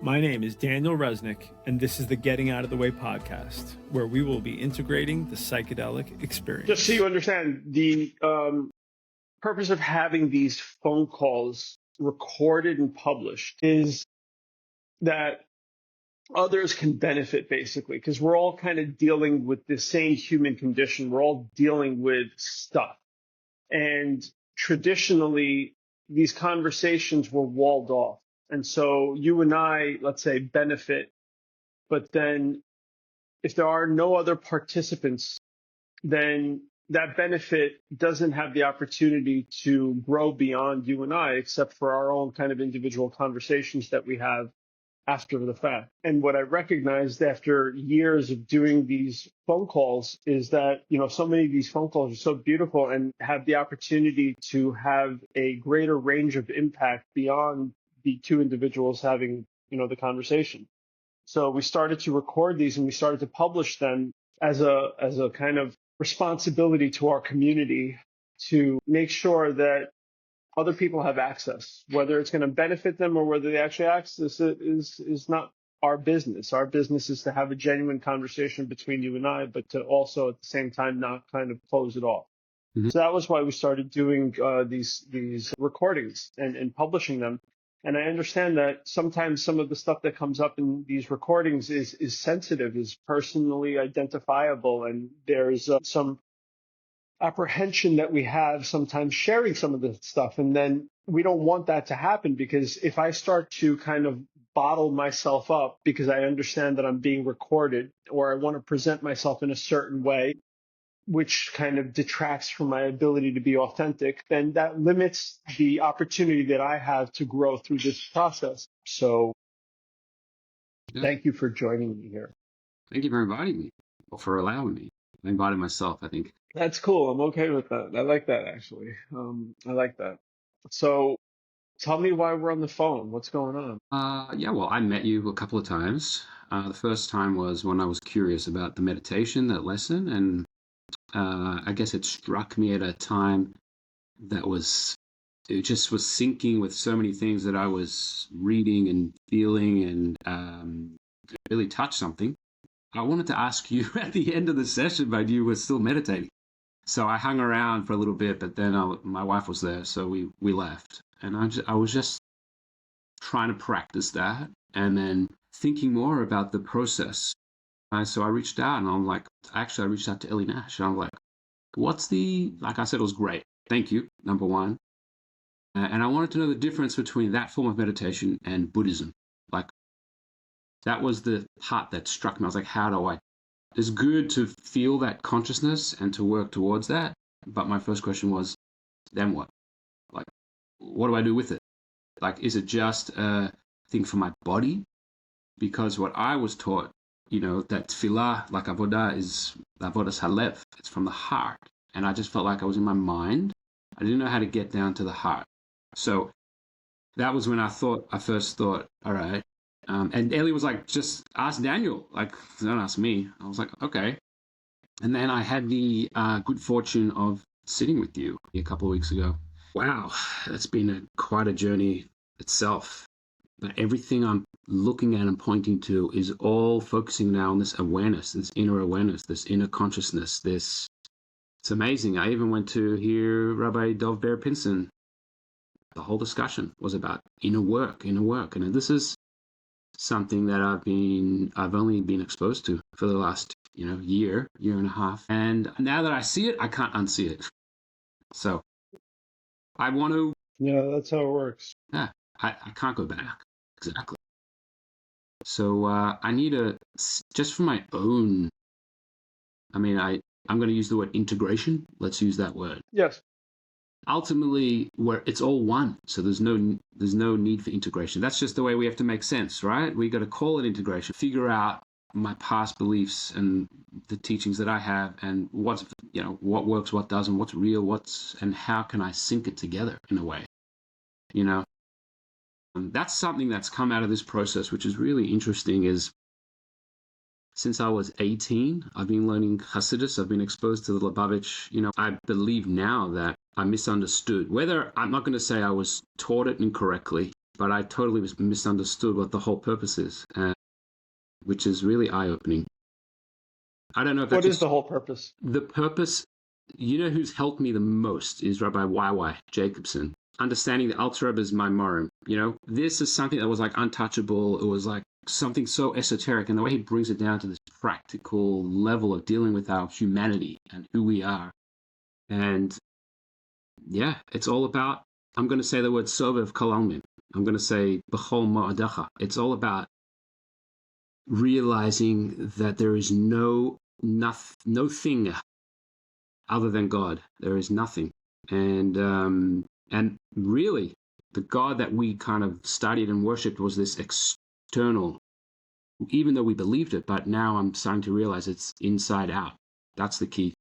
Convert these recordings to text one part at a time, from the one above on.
My name is Daniel Reznik, and this is the Getting Out of the Way podcast, where we will be integrating the psychedelic experience. Just so you understand, the purpose of having these phone calls recorded and published is that others can benefit, basically, because we're all kind of dealing with the same human condition. We're all dealing with stuff. And traditionally, these conversations were walled off. And so you and I, let's say, benefit. But then if there are no other participants, then that benefit doesn't have the opportunity to grow beyond you and I, except for our own kind of individual conversations that we have after the fact. And what I recognized after years of doing these phone calls is that, so many of these phone calls are so beautiful and have the opportunity to have a greater range of impact beyond the two individuals having, the conversation. So we started to record these and we started to publish them as a kind of responsibility to our community to make sure that other people have access. Whether it's going to benefit them or whether they actually access it is not our business. Our business is to have a genuine conversation between you and I, but to also at the same time not kind of close it off. Mm-hmm. So that was why we started doing these recordings and publishing them. And I understand that sometimes some of the stuff that comes up in these recordings is sensitive, is personally identifiable, and there's some apprehension that we have sometimes sharing some of the stuff. And then we don't want that to happen, because if I start to kind of bottle myself up because I understand that I'm being recorded, or I want to present myself in a certain way, which kind of detracts from my ability to be authentic, then that limits the opportunity that I have to grow through this process. So Thank you for joining me here. Thank you for inviting me, or for allowing me. I invited myself, I think. That's cool. I'm okay with that. I like that, actually. I like that. So tell me why we're on the phone. What's going on? Well, I met you a couple of times. The first time was when I was curious about the meditation, that lesson, and I guess it struck me at a time that it just was syncing with so many things that I was reading and feeling, and it really touched something. I wanted to ask you at the end of the session, but you were still meditating. So I hung around for a little bit, but then my wife was there, so we left. And I was just trying to practice that, and then thinking more about the process. So I reached out, and I'm like, I reached out to Ellie Nash, and I'm like, like I said, it was great. Thank you, number one. And I wanted to know the difference between that form of meditation and Buddhism. Like, that was the part that struck me. I was like, it's good to feel that consciousness and to work towards that. But my first question was, then what? Like, what do I do with it? Like, is it just a thing for my body? Because what I was taught, that tefillah, like avodah, is avodas halev. It's from the heart. And I just felt like I was in my mind. I didn't know how to get down to the heart. So that was when I first thought, all right. And Ellie was like, just ask Daniel. Like, don't ask me. I was like, okay. And then I had the good fortune of sitting with you a couple of weeks ago. Wow, that's been quite a journey itself. But everything I'm looking at and pointing to is all focusing now on this awareness, this inner awareness, this inner consciousness. It's amazing. I even went to hear Rabbi Dov W Pinson. The whole discussion was about inner work. And this is something that I've only been exposed to for the last, year and a half. And now that I see it, I can't unsee it. So I want to. Yeah, that's how it works. Yeah, I can't go back. Exactly. So I need just for my own, I'm going to use the word integration. Let's use that word. Yes. Ultimately, where it's all one, so there's no need for integration. That's just the way we have to make sense, right? We got to call it integration, figure out my past beliefs and the teachings that I have, and what works, what doesn't, what's real, and how can I sync it together in a way, And that's something that's come out of this process, which is really interesting. Is since I was 18, I've been learning Hasidus. I've been exposed to the Lubavitch. I believe now that I misunderstood. Whether I'm not going to say I was taught it incorrectly, but I totally misunderstood what the whole purpose is, which is really eye-opening. I don't know if that's What is the whole purpose? the purpose. You know who's helped me the most is Rabbi YY Jacobson. Understanding the Alter Rebbe is my morum. You know, this is something that was like untouchable. It was like something so esoteric, and the way he brings it down to this practical level of dealing with our humanity and who we are. And yeah, it's all about, I'm going to say the word sovev kalalmin. I'm going to say b'chol ma'adacha. It's all about realizing that there is no thing other than God. There is nothing. And really, the God that we kind of studied and worshipped was this external, even though we believed it, but now I'm starting to realize it's inside out. That's the key.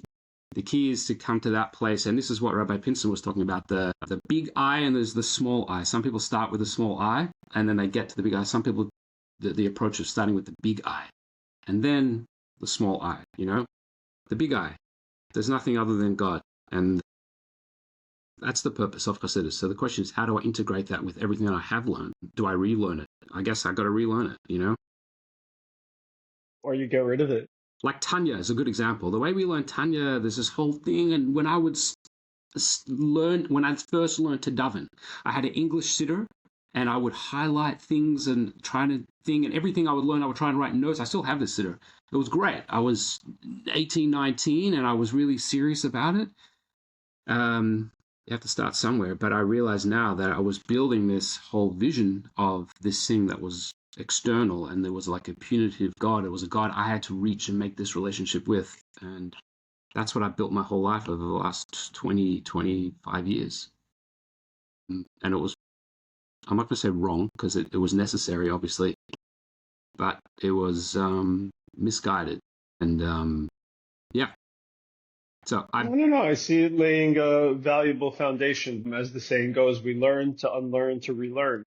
The key is to come to that place, and this is what Rabbi Pinson was talking about, the big I and there's the small I. Some people start with the small I, and then they get to the big I. Some people, the approach of starting with the big I, and then the small I, you know? The big I. There's nothing other than God, and that's the purpose of Chassidus. So the question is, how do I integrate that with everything that I have learned? Do I relearn it? I guess I got to relearn it, you know? Or you get rid of it. Like Tanya is a good example. The way we learn Tanya, there's this whole thing. And when I would when I first learned to daven, I had an English sitter, and I would highlight things and try to think, and everything I would learn, I would try and write notes. I still have this sitter. It was great. I was 18, 19, and I was really serious about it. You have to start somewhere. But I realize now that I was building this whole vision of this thing that was external, and there was like a punitive God. It was a God I had to reach and make this relationship with. And that's what I built my whole life over the last 20, 25 years. And it was, I'm not going to say wrong, because it was necessary, obviously, but it was misguided. And yeah. So I don't know. I see it laying a valuable foundation. As the saying goes, we learn to unlearn to relearn.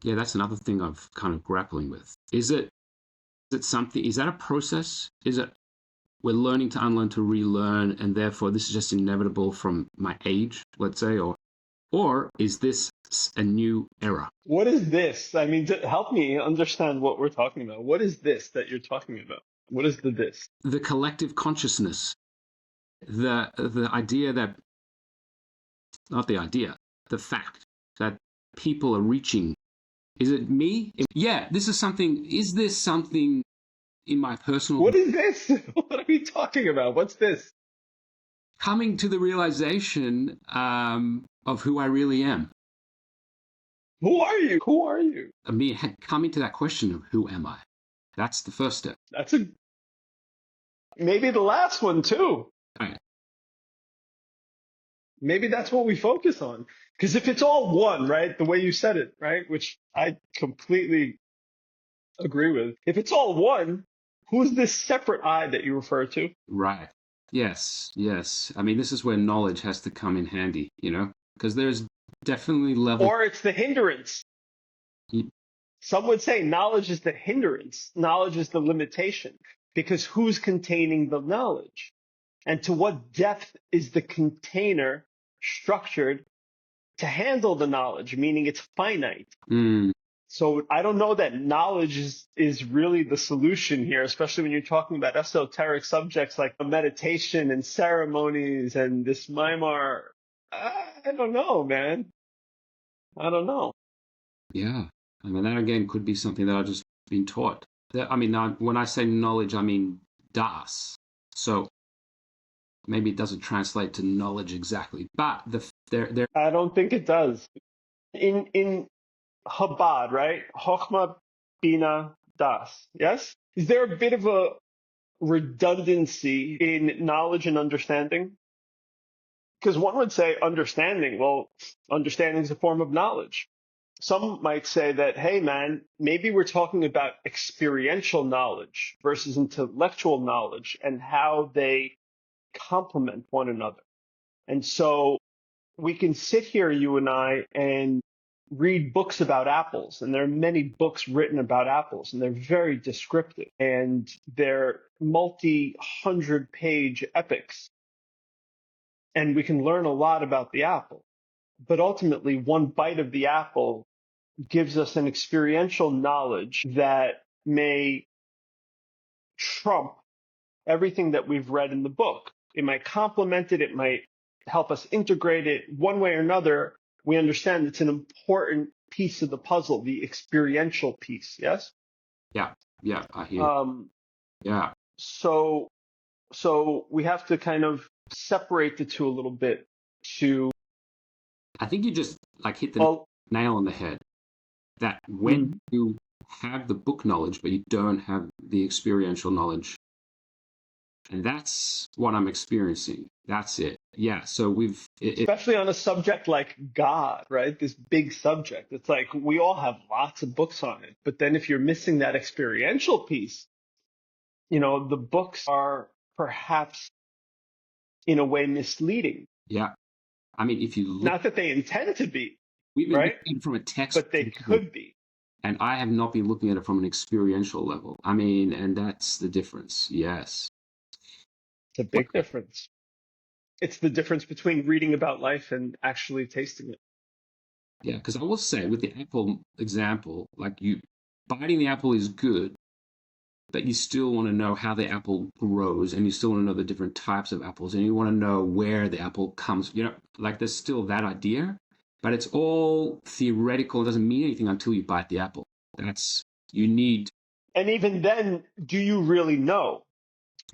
Yeah, that's another thing I've kind of grappling with. Is it something, is that a process? Is it we're learning to unlearn to relearn, and therefore this is just inevitable from my age, let's say, or is this a new era? What is this? I mean, help me understand what we're talking about. What is this that you're talking about? What is the this? The collective consciousness, the idea that, not the idea, the fact that people are reaching. Is it me? Yeah, this is something. Is this something in my personal? What is this? What are we talking about? What's this? Coming to the realization of who I really am. Who are you? Who are you? I mean, coming to that question of who am I? That's the first step. That's maybe the last one too. Right. Maybe that's what we focus on. Because if it's all one, right, the way you said it, right, which I completely agree with. If it's all one, who's this separate I that you refer to? Right. Yes. I mean, this is where knowledge has to come in handy, you know, because there's definitely level. Or it's the hindrance. Some would say knowledge is the hindrance. Knowledge is the limitation. Because who's containing the knowledge? And to what depth is the container structured to handle the knowledge, meaning it's finite. So I don't know that knowledge is really the solution here, especially when you're talking about esoteric subjects like meditation and ceremonies and this Maimar. I don't know, man. I don't know. Yeah. I mean, that again could be something that I've just been taught. I mean, when I say knowledge, I mean das. So maybe it doesn't translate to knowledge exactly, but there. I don't think it does. In Chabad, right? Chokhmah, Bina, Das. Yes? Is there a bit of a redundancy in knowledge and understanding? Because one would say understanding. Well, understanding is a form of knowledge. Some might say that, hey, man, maybe we're talking about experiential knowledge versus intellectual knowledge and how they complement one another. And so we can sit here, you and I, and read books about apples. And there are many books written about apples, and they're very descriptive. And they're multi-100-page epics. And we can learn a lot about the apple. But ultimately, one bite of the apple gives us an experiential knowledge that may trump everything that we've read in the book. It might complement it. It might help us integrate it one way or another. We understand it's an important piece of the puzzle, the experiential piece. Yes. Yeah. Yeah. I hear. Yeah. So we have to kind of separate the two a little bit to. I think you just like hit the nail on the head. That when you have the book knowledge, but you don't have the experiential knowledge. And that's what I'm experiencing. That's it. Yeah. So especially on a subject like God, right? This big subject. It's like we all have lots of books on it. But then if you're missing that experiential piece, the books are perhaps in a way misleading. Yeah. I mean, if you look, not that they intend to be, we've been right? looking from a text, but they could be. And I have not been looking at it from an experiential level. I mean, and that's the difference. Yes. It's a big difference. It's the difference between reading about life and actually tasting it. Yeah, because I will say with the apple example, like biting the apple is good, but you still want to know how the apple grows, and you still want to know the different types of apples, and you want to know where the apple comes. Like there's still that idea, but it's all theoretical. It doesn't mean anything until you bite the apple. You need. And even then, do you really know?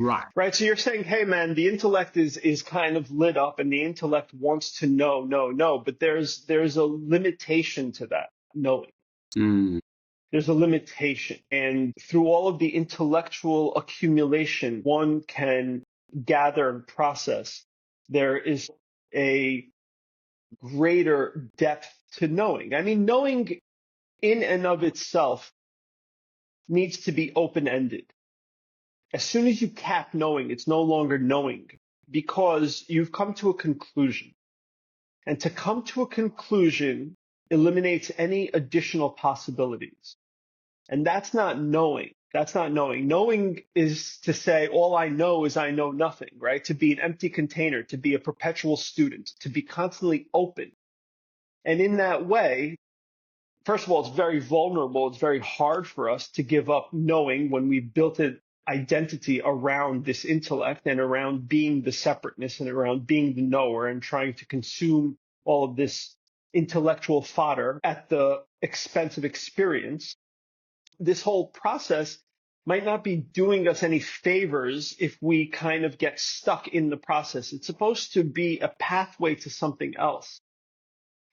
Right. So you're saying, hey, man, the intellect is kind of lit up and the intellect wants to know, but there's a limitation to that knowing. There's a limitation. And through all of the intellectual accumulation one can gather and process, there is a greater depth to knowing. I mean, knowing in and of itself needs to be open-ended. As soon as you cap knowing, it's no longer knowing because you've come to a conclusion. And to come to a conclusion eliminates any additional possibilities. And that's not knowing. That's not knowing. Knowing is to say, all I know is I know nothing, right? To be an empty container, to be a perpetual student, to be constantly open. And in that way, first of all, it's very vulnerable. It's very hard for us to give up knowing when we've built an identity around this intellect and around being the separateness and around being the knower and trying to consume all of this intellectual fodder at the expense of experience. This whole process might not be doing us any favors if we kind of get stuck in the process. It's supposed to be a pathway to something else.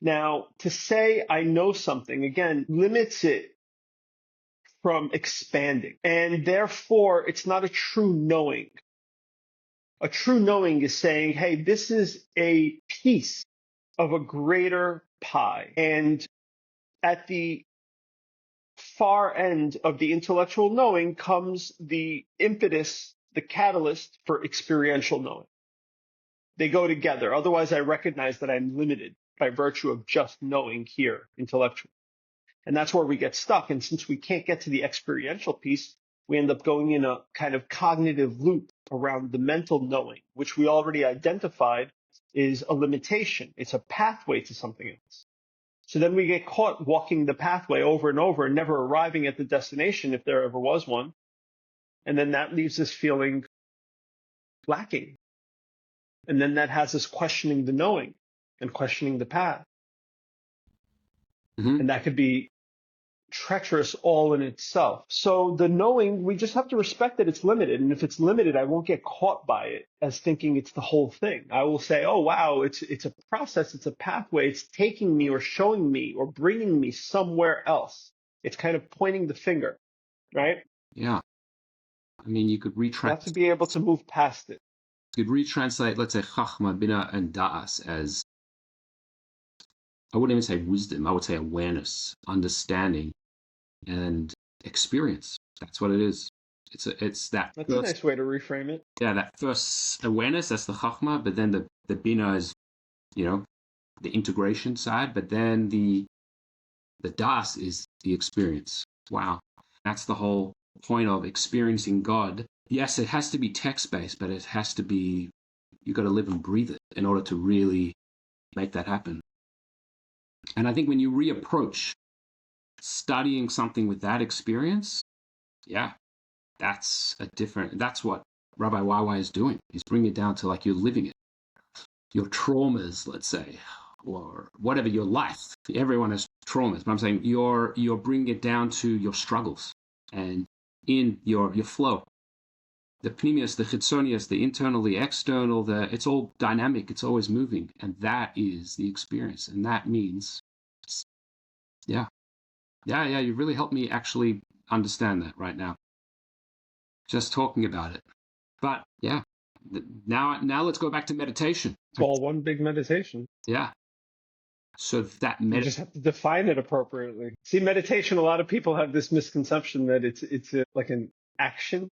Now, to say I know something, again, limits it from expanding. And therefore, it's not a true knowing. A true knowing is saying, hey, this is a piece of a greater pie. And at the far end of the intellectual knowing comes the impetus, the catalyst for experiential knowing. They go together. Otherwise, I recognize that I'm limited by virtue of just knowing here intellectually. And that's where we get stuck. And since we can't get to the experiential piece, we end up going in a kind of cognitive loop around the mental knowing, which we already identified is a limitation. It's a pathway to something else. So then we get caught walking the pathway over and over and never arriving at the destination if there ever was one. And then that leaves us feeling lacking. And then that has us questioning the knowing and questioning the path. And that could be treacherous all in itself. So the knowing, we just have to respect that it's limited. And if it's limited, I won't get caught by it as thinking it's the whole thing. I will say, oh, wow, it's a process. It's a pathway. It's taking me or showing me or bringing me somewhere else. It's kind of pointing the finger, right? Yeah. I mean, you could retranslate. You have to be able to move past it. You could retranslate, let's say, Chachma, Bina, and Da'as as, I wouldn't even say wisdom. I would say awareness, understanding, and experience. That's what it is. It's that. That's a nice way to reframe it. Yeah, that first awareness, that's the Chachma, but then the Bina is, the integration side, but then the Das is the experience. Wow. That's the whole point of experiencing God. Yes, it has to be text-based, but it has to be, you got to live and breathe it in order to really make that happen. And I think when you reapproach studying something with that experience, yeah, that's what Rabbi YY is doing. He's bringing it down to like you're living it. Your traumas, let's say, or whatever your life. Everyone has traumas, but I'm saying you're bringing it down to your struggles and in your flow. The pneumius, the chitzonius, the internal, the external, it's all dynamic. It's always moving, and that is the experience. And that means, yeah. You really helped me actually understand that right now. Just talking about it. But yeah, now let's go back to meditation. It's all one big meditation. Yeah. So that You just have to define it appropriately. See, meditation, a lot of people have this misconception that it's like an action.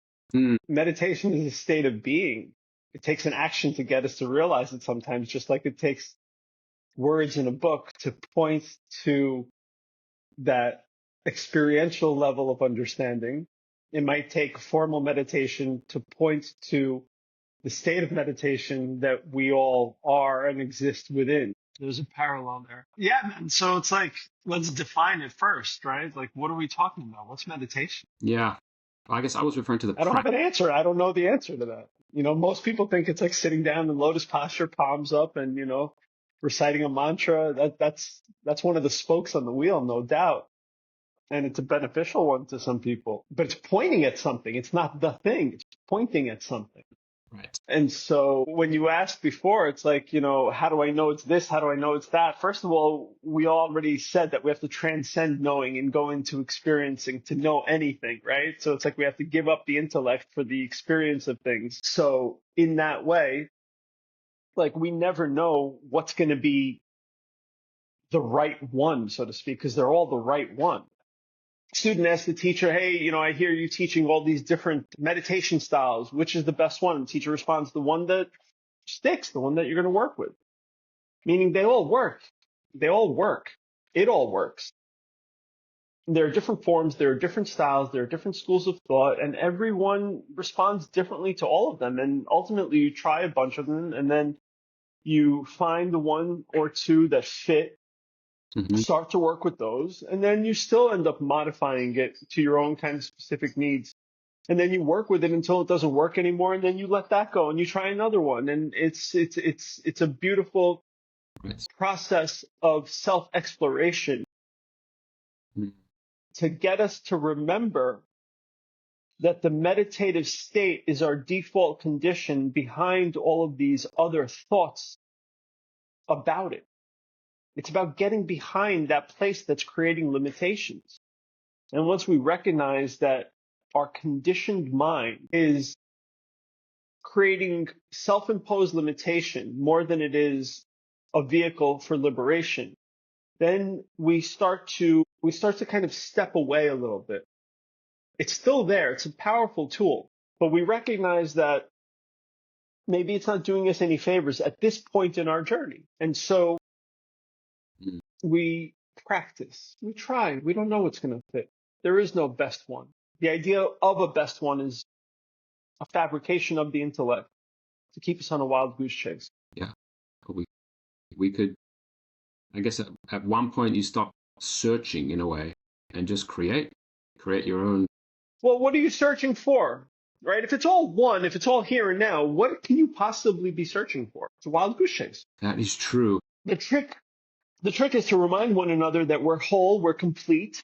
Meditation is a state of being. It takes an action to get us to realize it sometimes, just like it takes words in a book to point to that experiential level of understanding. It might take formal meditation to point to the state of meditation that we all are and exist within. There's a parallel there. Yeah, man. So it's like, let's define it first, right? Like, what are we talking about? What's meditation? Yeah. I guess I was referring to I don't have an answer. I don't know the answer to that. Most people think it's like sitting down in lotus posture, palms up, and, reciting a mantra. That's one of the spokes on the wheel, no doubt. And it's a beneficial one to some people. But it's pointing at something. It's not the thing. It's pointing at something. Right. And so when you asked before, it's like, how do I know it's this? How do I know it's that? First of all, we already said that we have to transcend knowing and go into experiencing to know anything, right? So it's like we have to give up the intellect for the experience of things. So in that way, like we never know what's going to be the right one, so to speak, because they're all the right one. Student asks the teacher, hey, I hear you teaching all these different meditation styles. Which is the best one? And the teacher responds, the one that sticks, the one that you're going to work with. Meaning they all work. They all work. It all works. There are different forms. There are different styles. There are different schools of thought. And everyone responds differently to all of them. And ultimately, you try a bunch of them. And then you find the one or two that fit. Start to work with those, and then you still end up modifying it to your own kind of specific needs. And then you work with it until it doesn't work anymore, and then you let that go and you try another one. And it's a beautiful process of self-exploration to get us to remember that the meditative state is our default condition behind all of these other thoughts about it. It's about getting behind that place that's creating limitations. And once we recognize that our conditioned mind is creating self-imposed limitation more than it is a vehicle for liberation, then we start to kind of step away a little bit. It's still there. It's a powerful tool, but we recognize that maybe it's not doing us any favors at this point in our journey. And so we practice, we try, we don't know what's going to fit. There is no best one. The idea of a best one is a fabrication of the intellect to keep us on a wild goose chase. Yeah. We could, I guess at one point you stop searching in a way and just create your own. Well, what are you searching for? Right? If it's all one, if it's all here and now, what can you possibly be searching for? It's a wild goose chase. That is true. The trick is to remind one another that we're whole, we're complete.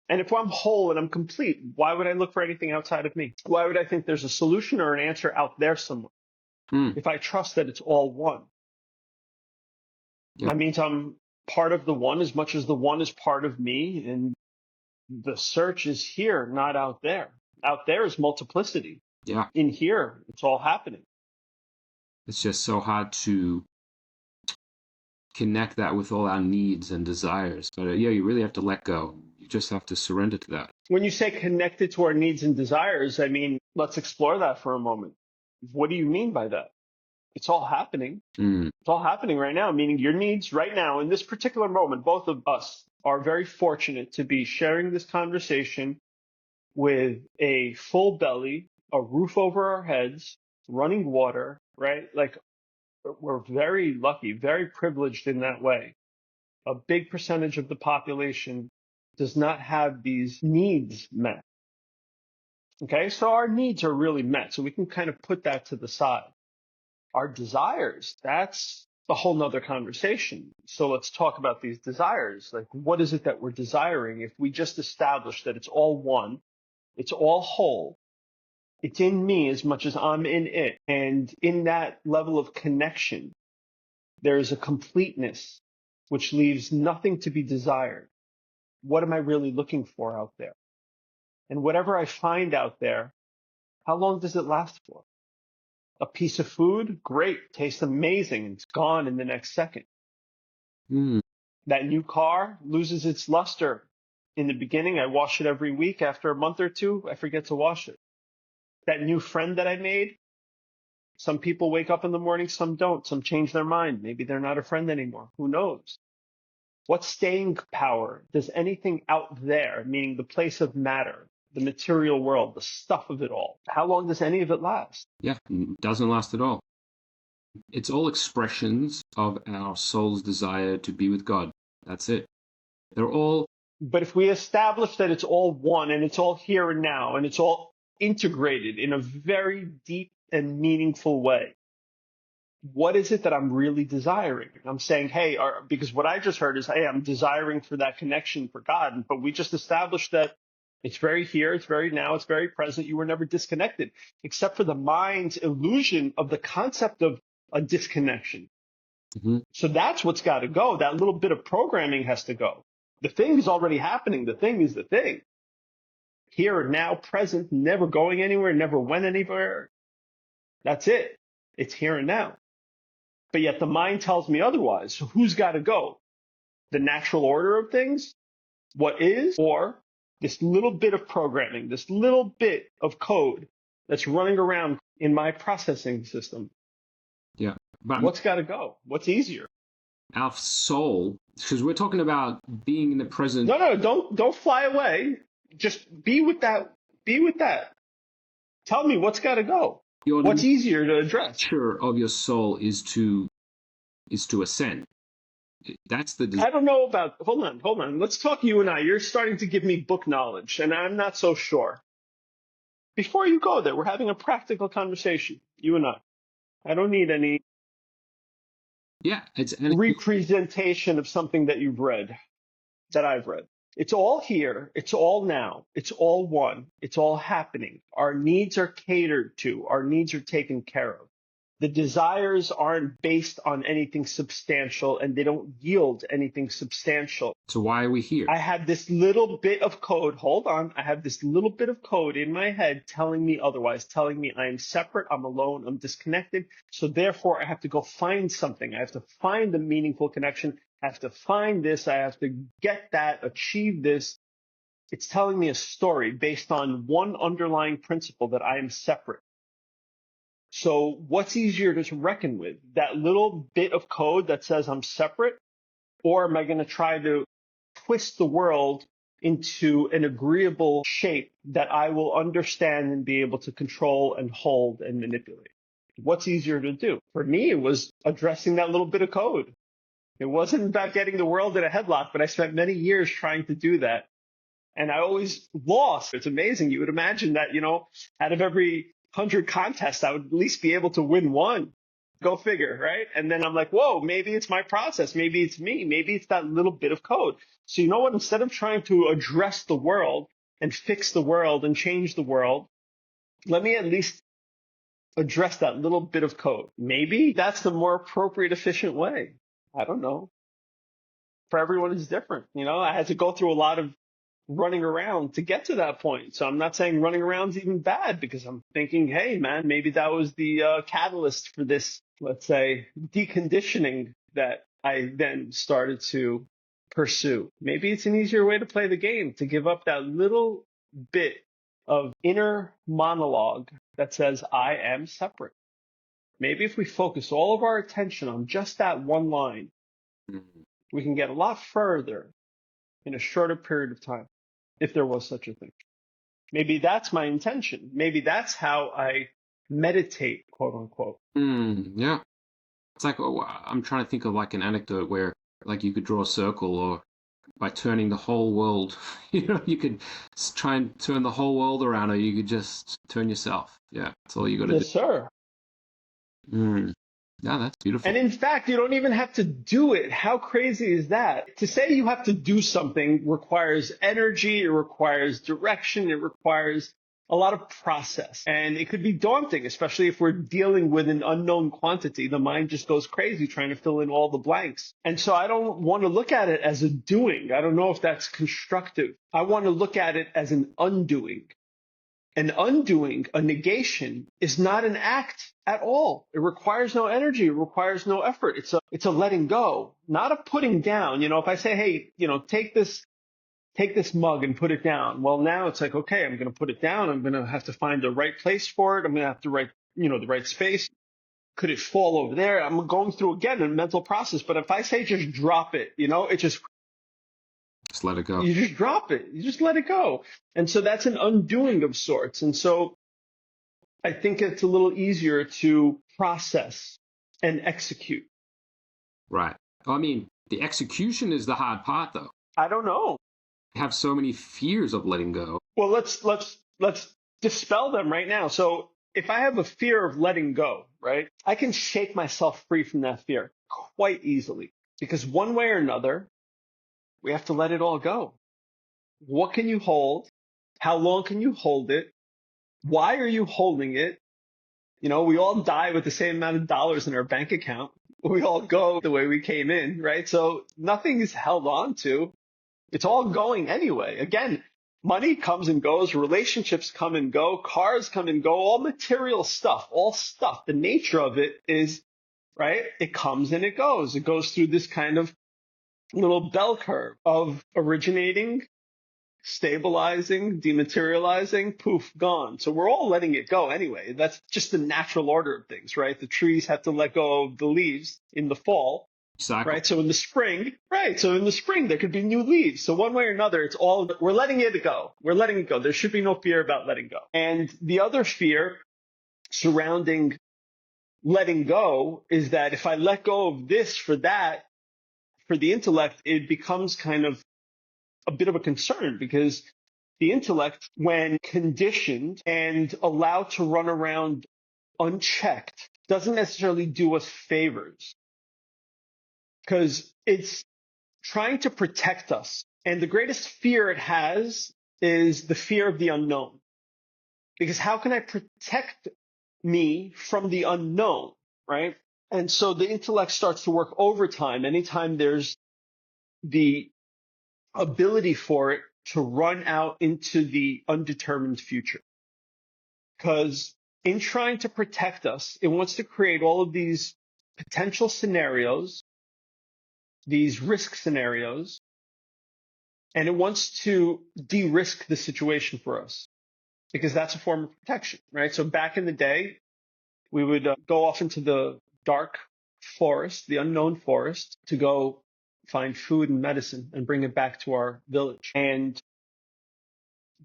And if I'm whole and I'm complete, why would I look for anything outside of me? Why would I think there's a solution or an answer out there somewhere? If I trust that it's all one. That means I'm part of the one as much as the one is part of me. And the search is here, not out there. Out there is multiplicity. Yeah. In here, it's all happening. It's just so hard to connect that with all our needs and desires. But you really have to let go. You just have to surrender to that. When you say connected to our needs and desires, I mean, let's explore that for a moment. What do you mean by that? It's all happening. It's all happening right now, meaning your needs right now in this particular moment, both of us are very fortunate to be sharing this conversation with a full belly, a roof over our heads, running water, right? Like we're very lucky, very privileged in that way. A big percentage of the population does not have these needs met. Okay, so our needs are really met. So we can kind of put that to the side. Our desires, that's a whole nother conversation. So let's talk about these desires. Like, what is it that we're desiring? If we just establish that it's all one, it's all whole, it's in me as much as I'm in it. And in that level of connection, there is a completeness which leaves nothing to be desired. What am I really looking for out there? And whatever I find out there, how long does it last for? A piece of food, great, tastes amazing. It's gone in the next second. Mm. That new car loses its luster. In the beginning, I wash it every week. After a month or two, I forget to wash it. That new friend that I made, some people wake up in the morning, some don't. Some change their mind. Maybe they're not a friend anymore. Who knows? What staying power does anything out there, meaning the place of matter, the material world, the stuff of it all, how long does any of it last? Yeah, it doesn't last at all. It's all expressions of our soul's desire to be with God. That's it. They're all. But if we establish that it's all one and it's all here and now and it's all integrated in a very deep and meaningful way, what is it that I'm really desiring? I'm saying, hey, because what I just heard is, hey, I'm desiring for that connection for God. But we just established that it's very here, it's very now, it's very present. You were never disconnected, except for the mind's illusion of the concept of a disconnection. Mm-hmm. So that's what's got to go. That little bit of programming has to go. The thing is already happening. The thing is the thing. Here and now, present, never going anywhere, never went anywhere. That's it. It's here and now. But yet the mind tells me otherwise. So who's got to go? The natural order of things? What is? Or this little bit of programming, this little bit of code that's running around in my processing system? Yeah. But what's got to go? What's easier? Our soul, because we're talking about being in the present. No, don't fly away. Just be with that. Be with that. Tell me what's got to go. What's easier to address? The nature of your soul is to ascend. That's the. I don't know about. Hold on. Let's talk you and I. You're starting to give me book knowledge, and I'm not so sure. Before you go there, we're having a practical conversation, you and I. I don't need any representation of something that you've read, that I've read. It's all here. It's all now. It's all one. It's all happening. Our needs are catered to. Our needs are taken care of. The desires aren't based on anything substantial, and they don't yield anything substantial. So why are we here? I have this little bit of code. Hold on. I have this little bit of code in my head telling me otherwise, telling me I am separate, I'm alone, I'm disconnected. So therefore, I have to go find something. I have to find the meaningful connection. I have to find this. I have to get that, achieve this. It's telling me a story based on one underlying principle that I am separate. So what's easier to reckon with? That little bit of code that says I'm separate? Or am I going to try to twist the world into an agreeable shape that I will understand and be able to control and hold and manipulate? What's easier to do? For me, it was addressing that little bit of code. It wasn't about getting the world in a headlock, but I spent many years trying to do that. And I always lost. It's amazing. You would imagine that, out of every 100 contests, I would at least be able to win one. Go figure, right? And then I'm like, whoa, maybe it's my process. Maybe it's me. Maybe it's that little bit of code. So you know what? Instead of trying to address the world and fix the world and change the world, let me at least address that little bit of code. Maybe that's the more appropriate, efficient way. I don't know. For everyone, it's different. I had to go through a lot of running around to get to that point. So I'm not saying running around is even bad, because I'm thinking, hey, man, maybe that was the catalyst for this, let's say, deconditioning that I then started to pursue. Maybe it's an easier way to play the game, to give up that little bit of inner monologue that says, I am separate. Maybe if we focus all of our attention on just that one line, we can get a lot further in a shorter period of time, if there was such a thing. Maybe that's my intention. Maybe that's how I meditate, quote unquote. Yeah. It's like, I'm trying to think of like an anecdote where like you could draw a circle, or by turning the whole world, you could try and turn the whole world around, or you could just turn yourself. Yeah, that's all you got to do. Yes, sir. Yeah, that's beautiful. And in fact, you don't even have to do it. How crazy is that? To say you have to do something requires energy, it requires direction, it requires a lot of process. And it could be daunting, especially if we're dealing with an unknown quantity. The mind just goes crazy trying to fill in all the blanks. And so I don't want to look at it as a doing. I don't know if that's constructive. I want to look at it as an undoing. An undoing, a negation, is not an act at all. It requires no energy. It requires no effort. It's a letting go, not a putting down. If I say, hey, take this mug and put it down. Well, now it's like, okay, I'm going to put it down. I'm going to have to find the right place for it. I'm going to have to write, the right space. Could it fall over there? I'm going through again a mental process. But if I say just drop it, it just let it go. You just drop it. You just let it go. And so that's an undoing of sorts. And so I think it's a little easier to process and execute. Right. I mean, the execution is the hard part, though. I don't know. I have so many fears of letting go. Well, let's dispel them right now. So if I have a fear of letting go, right, I can shake myself free from that fear quite easily, because one way or another, we have to let it all go. What can you hold? How long can you hold it? Why are you holding it? We all die with the same amount of dollars in our bank account. We all go the way we came in, right? So nothing is held on to. It's all going anyway. Again, money comes and goes, relationships come and go, cars come and go, all material stuff, all stuff. The nature of it is, right? It comes and it goes. It goes through this kind of little bell curve of originating, stabilizing, dematerializing, poof, gone. So we're all letting it go anyway. That's just the natural order of things, right? The trees have to let go of the leaves in the fall, Exactly. right? So in the spring, there could be new leaves. So one way or another, we're letting it go. We're letting it go. There should be no fear about letting go. And the other fear surrounding letting go is that if I let go of this for that, for the intellect, it becomes kind of a bit of a concern, because the intellect, when conditioned and allowed to run around unchecked, doesn't necessarily do us favors, because it's trying to protect us. And the greatest fear it has is the fear of the unknown. Because how can I protect me from the unknown, right? And so the intellect starts to work overtime anytime there's the ability for it to run out into the undetermined future. Because in trying to protect us, it wants to create all of these potential scenarios, these risk scenarios, and it wants to de-risk the situation for us, because that's a form of protection, right? So back in the day, we would go off into the dark forest, the unknown forest, to go find food and medicine and bring it back to our village. And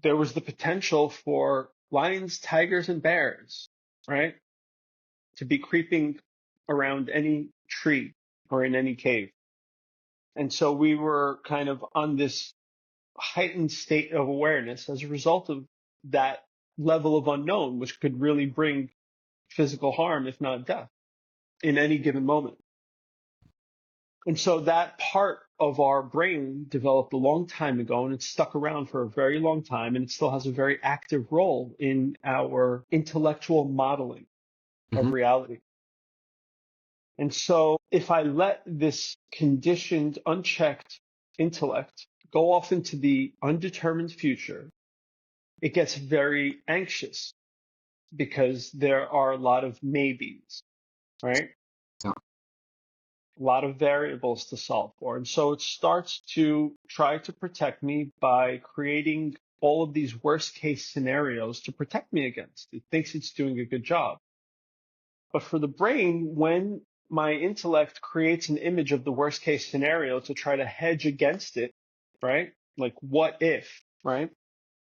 there was the potential for lions, tigers, and bears, right, to be creeping around any tree or in any cave. And so we were kind of on this heightened state of awareness as a result of that level of unknown, which could really bring physical harm, if not death, in any given moment. And so that part of our brain developed a long time ago, and it's stuck around for a very long time, and it still has a very active role in our intellectual modeling of reality. And so if I let this conditioned, unchecked intellect go off into the undetermined future, it gets very anxious, because there are a lot of maybes, right? Yeah. A lot of variables to solve for. And so it starts to try to protect me by creating all of these worst case scenarios to protect me against. It thinks it's doing a good job. But for the brain, when my intellect creates an image of the worst case scenario to try to hedge against it, right? Like, what if, right?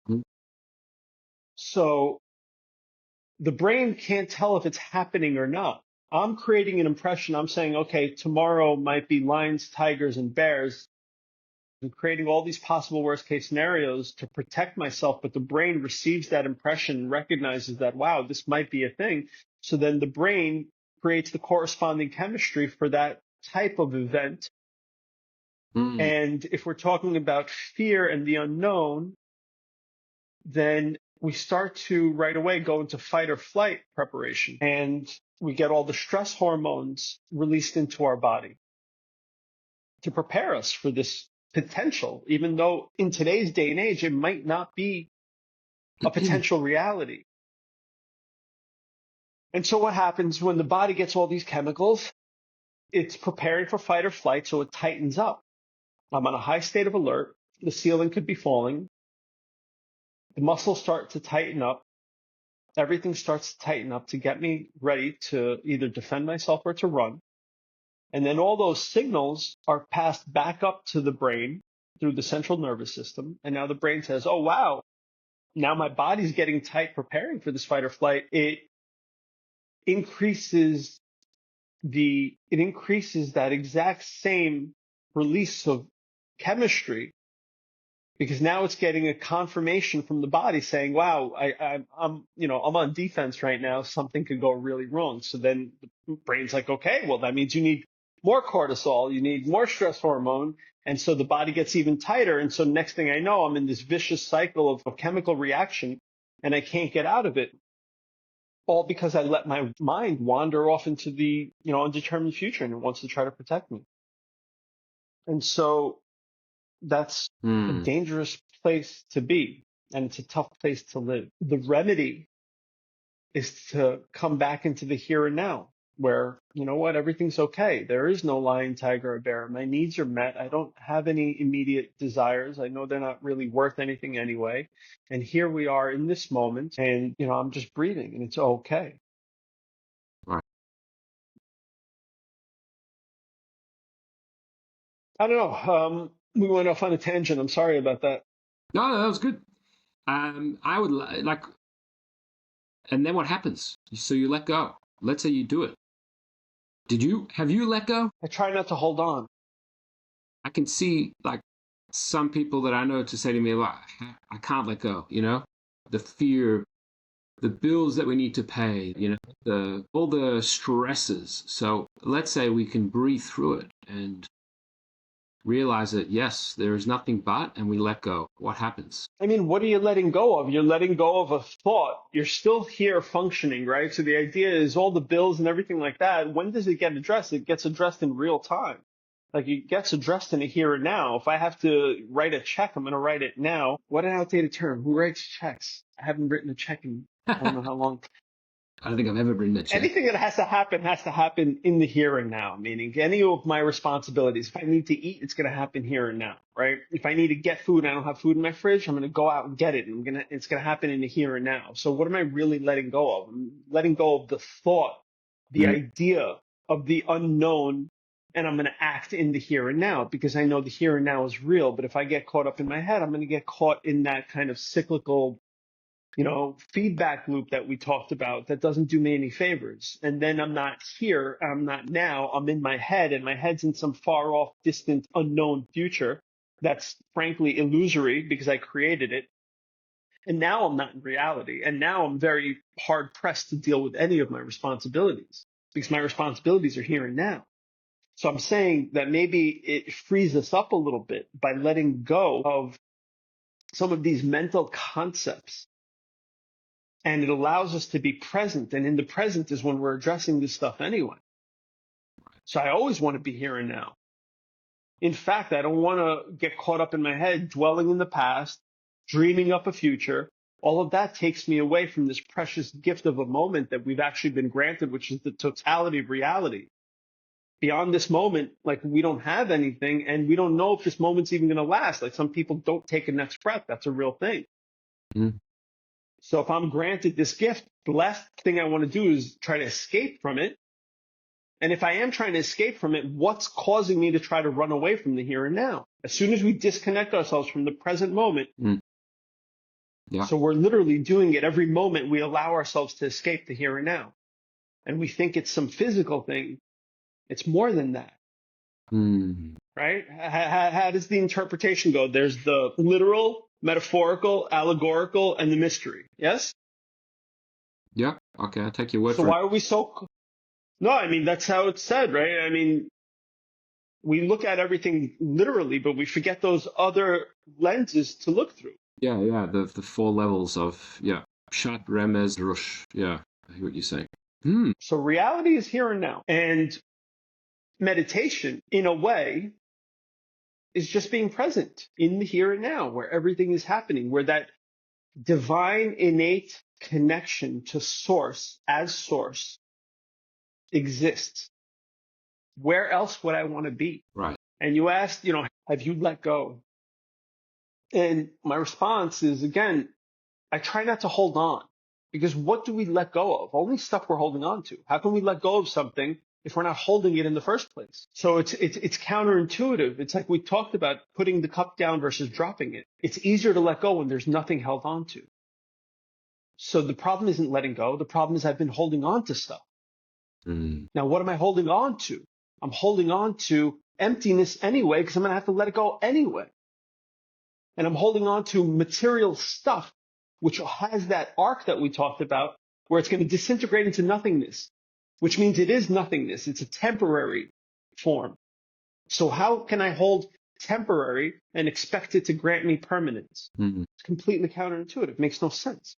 Mhm. So the brain can't tell if it's happening or not. I'm creating an impression. I'm saying, okay, tomorrow might be lions, tigers, and bears. I'm creating all these possible worst case scenarios to protect myself, but the brain receives that impression and recognizes that, wow, this might be a thing. So then the brain creates the corresponding chemistry for that type of event. And if we're talking about fear and the unknown, then we start to right away go into fight or flight preparation, and we get all the stress hormones released into our body to prepare us for this potential, even though in today's day and age, it might not be a potential reality. And so what happens when the body gets all these chemicals? It's preparing for fight or flight, so it tightens up. I'm on a high state of alert. The ceiling could be falling. The muscles start to tighten up. Everything starts to tighten up to get me ready to either defend myself or to run. And then all those signals are passed back up to the brain through the central nervous system. And now the brain says, oh, wow, now my body's getting tight preparing for this fight or flight. It increases that exact same release of chemistry, because now it's getting a confirmation from the body saying, wow, I'm on defense right now. Something could go really wrong. So then the brain's like, okay, well, that means you need more cortisol. You need more stress hormone. And so the body gets even tighter. And so next thing I know, I'm in this vicious cycle of chemical reaction, and I can't get out of it. All because I let my mind wander off into the, undetermined future, and it wants to try to protect me. And so that's a dangerous place to be, and it's a tough place to live. The remedy is to come back into the here and now, where, everything's okay. There is no lion, tiger, or bear. My needs are met. I don't have any immediate desires. I know they're not really worth anything anyway. And here we are in this moment, and, I'm just breathing, and it's okay. Right. I don't know. We went off on a tangent. I'm sorry about that. No, that was good. I would like, and then what happens? So you let go. Let's say you do it. Have you let go? I try not to hold on. I can see like some people that I know to say to me, well, I can't let go, the fear, the bills that we need to pay, all the stresses. So let's say we can breathe through it and realize that, yes, there is nothing but, and we let go. What happens? I mean, what are you letting go of? You're letting go of a thought. You're still here functioning, right? So the idea is all the bills and everything like that, when does it get addressed? It gets addressed in real time. Like, it gets addressed in the here and now. If I have to write a check, I'm going to write it now. What an outdated term. Who writes checks? I haven't written a check in I don't know how long. I don't think I've ever written a check. Anything that has to happen in the here and now, meaning any of my responsibilities. If I need to eat, it's going to happen here and now, right? If I need to get food and I don't have food in my fridge, I'm going to go out and get it, and it's going to happen in the here and now. So what am I really letting go of? I'm letting go of the thought, the idea of the unknown, and I'm going to act in the here and now because I know the here and now is real. But if I get caught up in my head, I'm going to get caught in that kind of cyclical feedback loop that we talked about that doesn't do me any favors. And then I'm not here, I'm not now, I'm in my head, and my head's in some far off, distant, unknown future that's frankly illusory because I created it. And now I'm not in reality. And now I'm very hard pressed to deal with any of my responsibilities because my responsibilities are here and now. So I'm saying that maybe it frees us up a little bit by letting go of some of these mental concepts. And it allows us to be present. And in the present is when we're addressing this stuff anyway. So I always want to be here and now. In fact, I don't want to get caught up in my head, dwelling in the past, dreaming up a future. All of that takes me away from this precious gift of a moment that we've actually been granted, which is the totality of reality. Beyond this moment, like, we don't have anything, and we don't know if this moment's even going to last. Like, some people don't take a next breath. That's a real thing. So if I'm granted this gift, the last thing I want to do is try to escape from it. And if I am trying to escape from it, what's causing me to try to run away from the here and now? As soon as we disconnect ourselves from the present moment, so we're literally doing it every moment we allow ourselves to escape the here and now. and we think it's some physical thing. It's more than that, right? How does the interpretation go? There's the literal, metaphorical, allegorical, and the mystery. Yes? Yeah. Okay, I'll take your word So for why are we so... No, I mean, that's how it's said, right? I mean, we look at everything literally, but we forget those other lenses to look through. Yeah, the four levels of, Pshat, Remez, Rush. Yeah, I hear what you're saying. So reality is here and now. And meditation, in a way, is just being present in the here and now, where everything is happening, where that divine innate connection to source as source exists. Where else would I want to be? Right. And you asked, have you let go? And my response is, again, I try not to hold on, because what do we let go of? Only stuff we're holding on to. How can we let go of something if we're not holding it in the first place? So it's counterintuitive. It's like we talked about putting the cup down versus dropping it. It's easier to let go when there's nothing held on to. So the problem isn't letting go. The problem is I've been holding on to stuff. Now, what am I holding on to? I'm holding on to emptiness anyway, because I'm going to have to let it go anyway. And I'm holding on to material stuff, which has that arc that we talked about, where it's going to disintegrate into nothingness, which means it is nothingness. It's a temporary form. So how can I hold temporary and expect it to grant me permanence? It's completely counterintuitive. Makes no sense.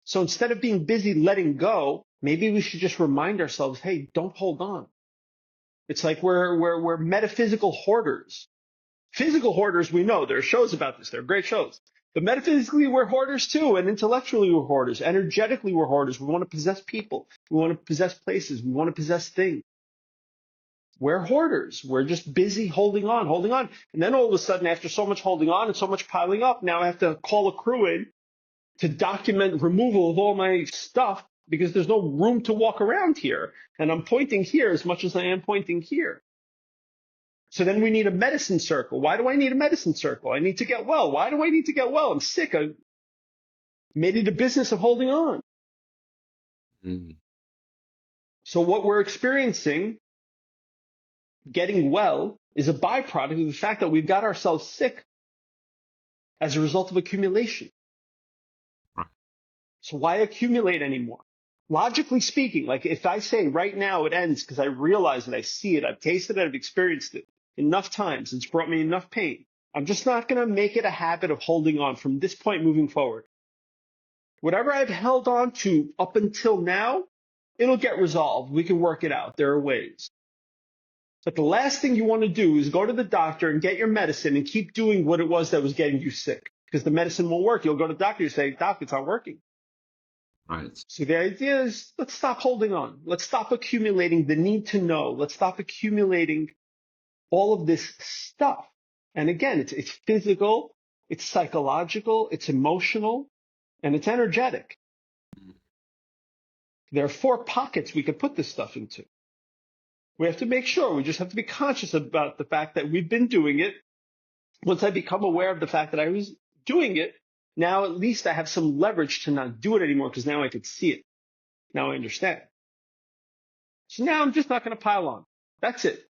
So instead of being busy letting go, maybe we should just remind ourselves, hey, don't hold on. It's like we're metaphysical hoarders. Physical hoarders, we know. There are shows about this. They're great shows. But metaphysically, we're hoarders too. And intellectually, we're hoarders. Energetically, we're hoarders. We want to possess people. We want to possess places. We want to possess things. We're hoarders. We're just busy holding on. And then all of a sudden, after so much holding on and so much piling up, now I have to call a crew in to document removal of all my stuff, because there's no room to walk around here. And I'm pointing here as much as I am pointing here. So then we need a medicine circle. Why do I need a medicine circle? I need to get well. Why do I need to get well? I'm sick. I made it a business of holding on. So what we're experiencing, getting well, is a byproduct of the fact that we've got ourselves sick as a result of accumulation. So why accumulate anymore? Logically speaking, like if I say right now it ends because I realize it, I see it, I've tasted it, I've experienced it enough times, it's brought me enough pain. I'm just not going to make it a habit of holding on from this point moving forward. Whatever I've held on to up until now, it'll get resolved. We can work it out. There are ways. But the last thing you want to do is go to the doctor and get your medicine and keep doing what it was that was getting you sick, because the medicine won't work. You'll go to the doctor and say, Doc, it's not working. Right. So the idea is, let's stop holding on. Let's stop accumulating the need to know. Let's stop accumulating all of this stuff. And again, it's physical, it's psychological, it's emotional, and it's energetic. There are 4 pockets we could put this stuff into. We have to make sure. We just have to be conscious about the fact that we've been doing it. Once I become aware of the fact that I was doing it, now at least I have some leverage to not do it anymore, because now I could see it. Now I understand. So now I'm just not going to pile on. That's it.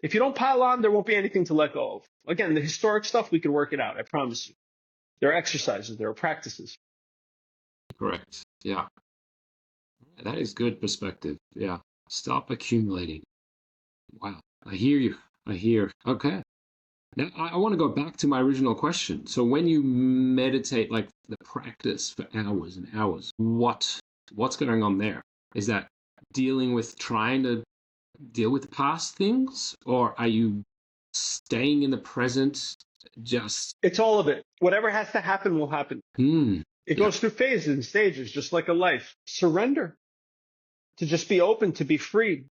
If you don't pile on, there won't be anything to let go of. Again, the historic stuff, we can work it out. I promise you. There are exercises. There are practices. Correct. Yeah. That is good perspective. Yeah. Stop accumulating. Wow. I hear you. Okay. Now, I want to go back to my original question. So when you meditate, like the practice for hours and hours, what's going on there? Is that trying to deal with past things, or are you staying in the present? It's all of it. Whatever has to happen will happen. It goes through phases and stages, just like a life. Surrender. To just be open, to be free,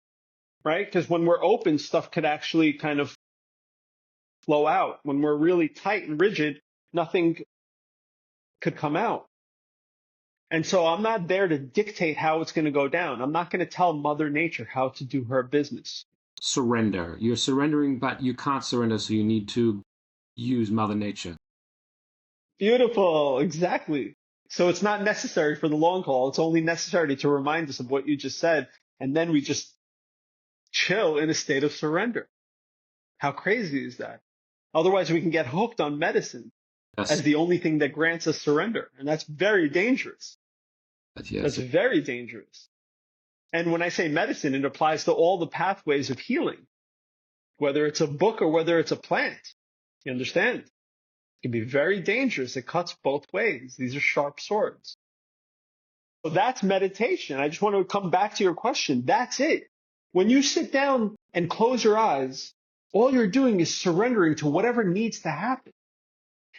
right? Because when we're open, stuff could actually kind of flow out. When we're really tight and rigid, nothing could come out. And so I'm not there to dictate how it's going to go down. I'm not going to tell Mother Nature how to do her business. Surrender. You're surrendering, but you can't surrender, so you need to use Mother Nature. Beautiful. Exactly. So it's not necessary for the long haul. It's only necessary to remind us of what you just said. And then we just chill in a state of surrender. How crazy is that? Otherwise, we can get hooked on medicine as Yes. the only thing that grants us surrender. And that's very dangerous. That's Yes. very dangerous. And when I say medicine, it applies to all the pathways of healing, whether it's a book or whether it's a plant. You understand? It can be very dangerous. It cuts both ways. These are sharp swords. So that's meditation. I just want to come back to your question. That's it. When you sit down and close your eyes, all you're doing is surrendering to whatever needs to happen.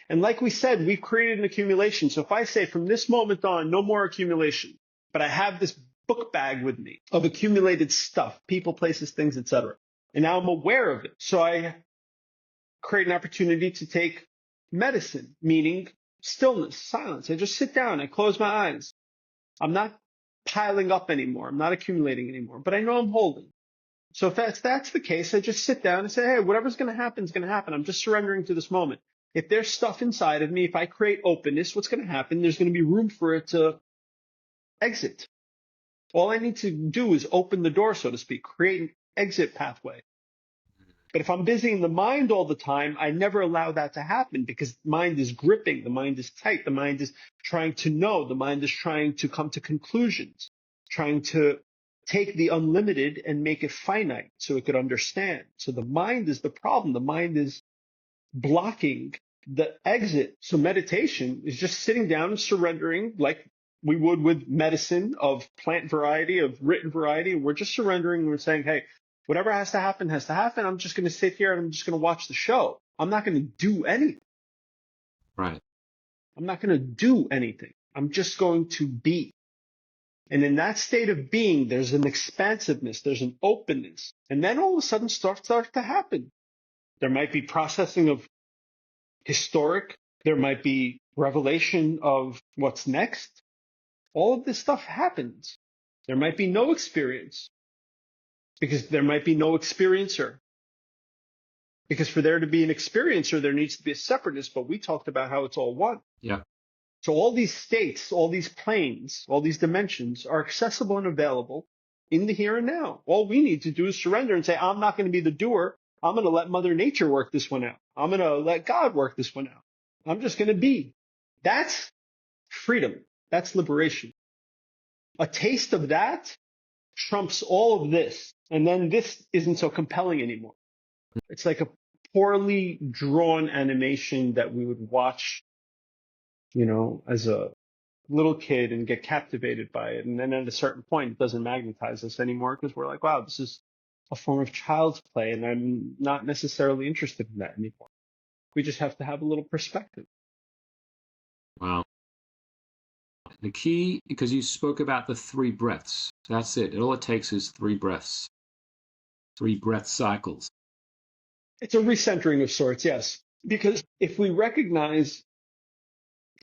And like we said, we've created an accumulation. So if I say from this moment on, no more accumulation, but I have this book bag with me of accumulated stuff, people, places, things, etc. And now I'm aware of it. So I create an opportunity to take medicine, meaning stillness, silence. I just sit down. I close my eyes. I'm not piling up anymore. I'm not accumulating anymore, but I know I'm holding. So if that's the case, I just sit down and say, hey, whatever's going to happen is going to happen. I'm just surrendering to this moment. If there's stuff inside of me, if I create openness, what's going to happen? There's going to be room for it to exit. All I need to do is open the door, so to speak, create an exit pathway. But if I'm busy in the mind all the time, I never allow that to happen because the mind is gripping, the mind is tight, the mind is trying to know, the mind is trying to come to conclusions, trying to take the unlimited and make it finite so it could understand. So the mind is the problem. The mind is blocking the exit. So meditation is just sitting down and surrendering like we would with medicine of plant variety, of written variety. We're just surrendering. We're saying, hey, whatever has to happen has to happen. I'm just going to sit here and I'm just going to watch the show. I'm not going to do anything. Right. I'm not going to do anything. I'm just going to be. And in that state of being, there's an expansiveness, there's an openness. And then all of a sudden stuff starts to happen. There might be processing of historic. There might be revelation of what's next. All of this stuff happens. There might be no experience because there might be no experiencer. Because for there to be an experiencer, there needs to be a separateness, but we talked about how it's all one. Yeah. So all these states, all these planes, all these dimensions are accessible and available in the here and now. All we need to do is surrender and say, I'm not going to be the doer. I'm going to let Mother Nature work this one out. I'm going to let God work this one out. I'm just going to be. That's freedom. That's liberation. A taste of that trumps all of this. And then this isn't so compelling anymore. It's like a poorly drawn animation that we would watch, as a little kid and get captivated by it. And then at a certain point, it doesn't magnetize us anymore because we're like, wow, this is a form of child's play. And I'm not necessarily interested in that anymore. We just have to have a little perspective. Wow. The key, because you spoke about the 3 breaths. That's it. All it takes is 3 breaths. 3 breath cycles. It's a recentering of sorts, yes. Because if we recognize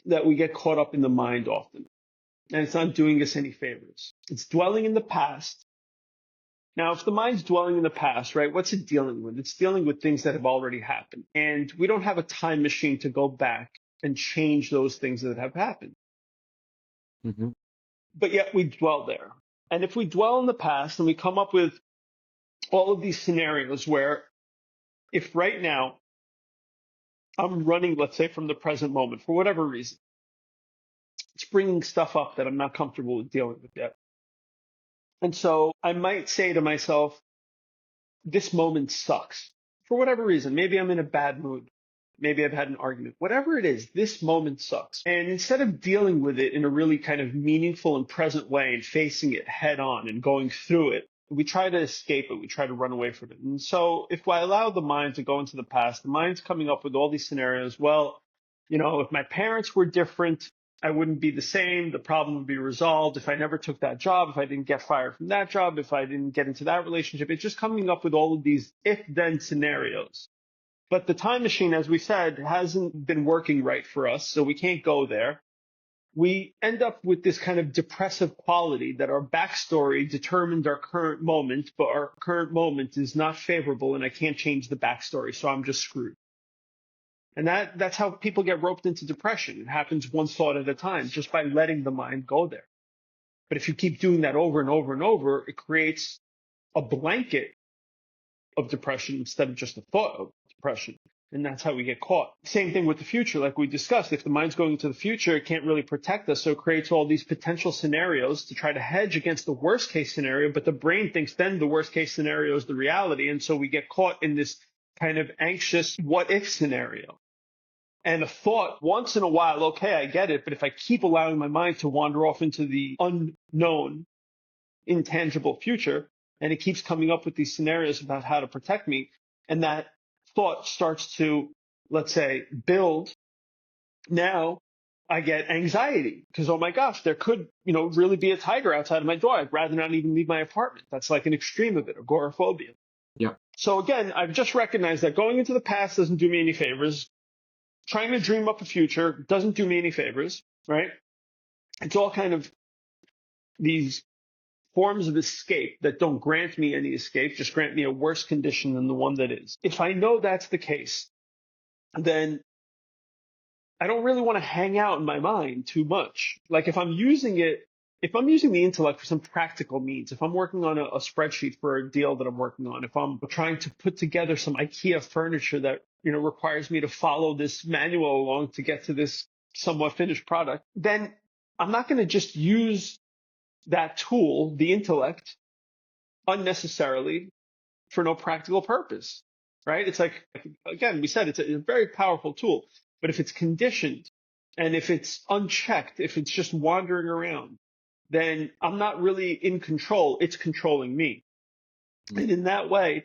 that we get caught up in the mind often, and it's not doing us any favors, it's dwelling in the past. Now, if the mind's dwelling in the past, right, what's it dealing with? It's dealing with things that have already happened. And we don't have a time machine to go back and change those things that have happened. Mm-hmm. But yet we dwell there. And if we dwell in the past and we come up with all of these scenarios where if right now I'm running, let's say, from the present moment for whatever reason, it's bringing stuff up that I'm not comfortable with dealing with yet. And so I might say to myself, this moment sucks for whatever reason. Maybe I'm in a bad mood. Maybe I've had an argument. Whatever it is, this moment sucks. And instead of dealing with it in a really kind of meaningful and present way and facing it head on and going through it, we try to escape it. We try to run away from it. And so if I allow the mind to go into the past, the mind's coming up with all these scenarios. Well, if my parents were different, I wouldn't be the same. The problem would be resolved. If I never took that job, if I didn't get fired from that job, if I didn't get into that relationship, it's just coming up with all of these if-then scenarios. But the time machine, as we said, hasn't been working right for us, so we can't go there. We end up with this kind of depressive quality that our backstory determined our current moment, but our current moment is not favorable and I can't change the backstory, so I'm just screwed. And that's how people get roped into depression. It happens one thought at a time, just by letting the mind go there. But if you keep doing that over and over and over, it creates a blanket of depression instead of just a thought of depression. And that's how we get caught. Same thing with the future, like we discussed. If the mind's going into the future, it can't really protect us. So it creates all these potential scenarios to try to hedge against the worst case scenario. But the brain thinks then the worst case scenario is the reality. And so we get caught in this kind of anxious what if scenario. And a thought once in a while, okay, I get it. But if I keep allowing my mind to wander off into the unknown, intangible future, and it keeps coming up with these scenarios about how to protect me, and that thought starts to, let's say, build, now I get anxiety because, oh my gosh, there could, really be a tiger outside of my door. I'd rather not even leave my apartment. That's like an extreme of it, agoraphobia. Yeah. So again, I've just recognized that going into the past doesn't do me any favors. Trying to dream up a future doesn't do me any favors, right? It's all kind of these forms of escape that don't grant me any escape, just grant me a worse condition than the one that is. If I know that's the case, then I don't really want to hang out in my mind too much. Like if I'm using the intellect for some practical means, if I'm working on a spreadsheet for a deal that I'm working on, if I'm trying to put together some IKEA furniture that, requires me to follow this manual along to get to this somewhat finished product, then I'm not going to just use that tool, the intellect, unnecessarily for no practical purpose, right? It's like, again, we said it's a very powerful tool, but if it's conditioned and if it's unchecked, if it's just wandering around, then I'm not really in control. It's controlling me. And in that way,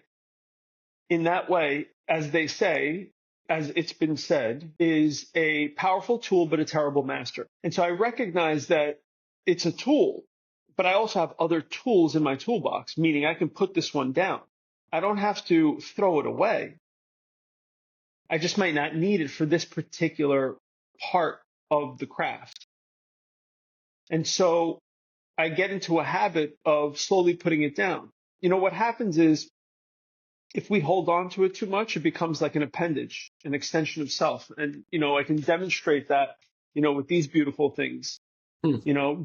as they say, as it's been said, is a powerful tool, but a terrible master. And so I recognize that it's a tool, but I also have other tools in my toolbox, meaning I can put this one down. I don't have to throw it away. I just might not need it for this particular part of the craft. And so I get into a habit of slowly putting it down. What happens is if we hold on to it too much, it becomes like an appendage, an extension of self. And, I can demonstrate that, with these beautiful things.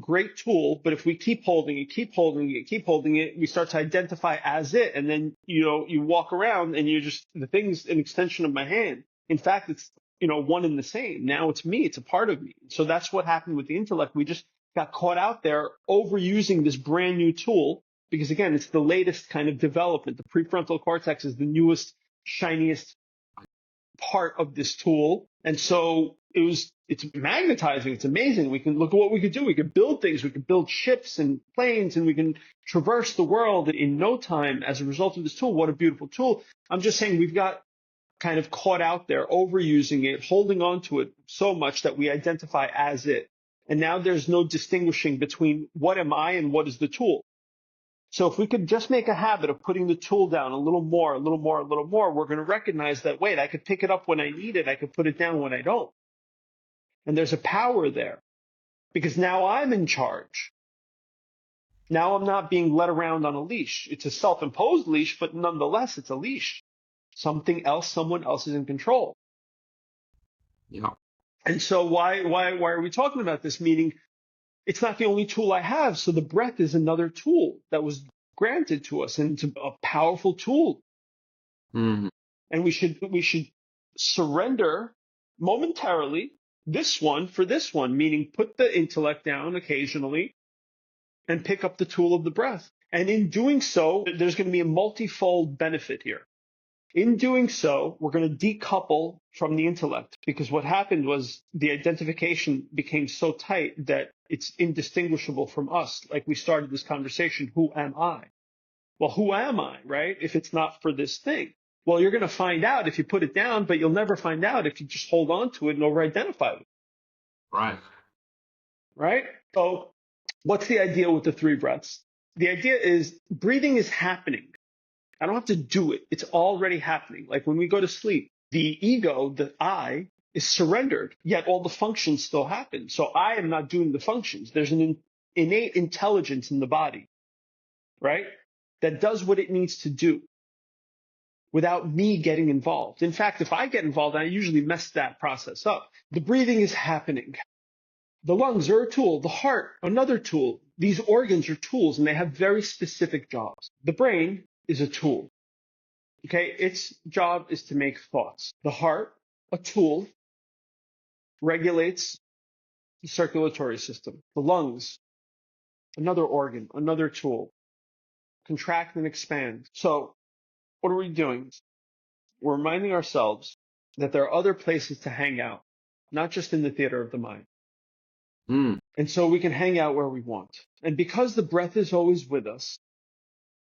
Great tool, but if we keep holding it, we start to identify as it. And then, you walk around and the thing's an extension of my hand. In fact, it's, one and the same. Now it's me. It's a part of me. So that's what happened with the intellect. We just got caught out there overusing this brand new tool because, again, it's the latest kind of development. The prefrontal cortex is the newest, shiniest part of this tool. And so it's magnetizing. It's amazing. We can look at what we could do. We could build things. We could build ships and planes, and we can traverse the world in no time as a result of this tool. What a beautiful tool. I'm just saying we've got kind of caught out there, overusing it, holding on to it so much that we identify as it. And now there's no distinguishing between what am I and what is the tool. So if we could just make a habit of putting the tool down a little more, we're going to recognize that, wait, I could pick it up when I need it. I could put it down when I don't. And there's a power there because now I'm in charge. Now I'm not being led around on a leash. It's a self-imposed leash, but nonetheless, it's a leash. Someone else is in control. Yeah. And so why are we talking about this? Meaning it's not the only tool I have. So the breath is another tool that was granted to us, and it's a powerful tool. Mm-hmm. And we should surrender momentarily this one for this one, meaning put the intellect down occasionally and pick up the tool of the breath. And in doing so, there's going to be a multifold benefit here. In doing so, we're going to decouple from the intellect because what happened was the identification became so tight that it's indistinguishable from us. Like we started this conversation, who am I? Well, who am I, right? If it's not for this thing. Well, you're going to find out if you put it down, but you'll never find out if you just hold on to it and over-identify with it. Right. Right? So what's the idea with the 3 breaths? The idea is breathing is happening. I don't have to do it. It's already happening. Like when we go to sleep, the ego, the I, is surrendered, yet all the functions still happen. So I am not doing the functions. There's an innate intelligence in the body, right, that does what it needs to do. without me getting involved. In fact, if I get involved, I usually mess that process up. The breathing is happening. The lungs are a tool. The heart, another tool. These organs are tools, and they have very specific jobs. The brain is a tool. Okay, its job is to make thoughts. The heart, a tool, regulates the circulatory system. The lungs, another organ, another tool, contract and expand. So what are we doing? We're reminding ourselves that there are other places to hang out, not just in the theater of the mind. And so we can hang out where we want. And because the breath is always with us,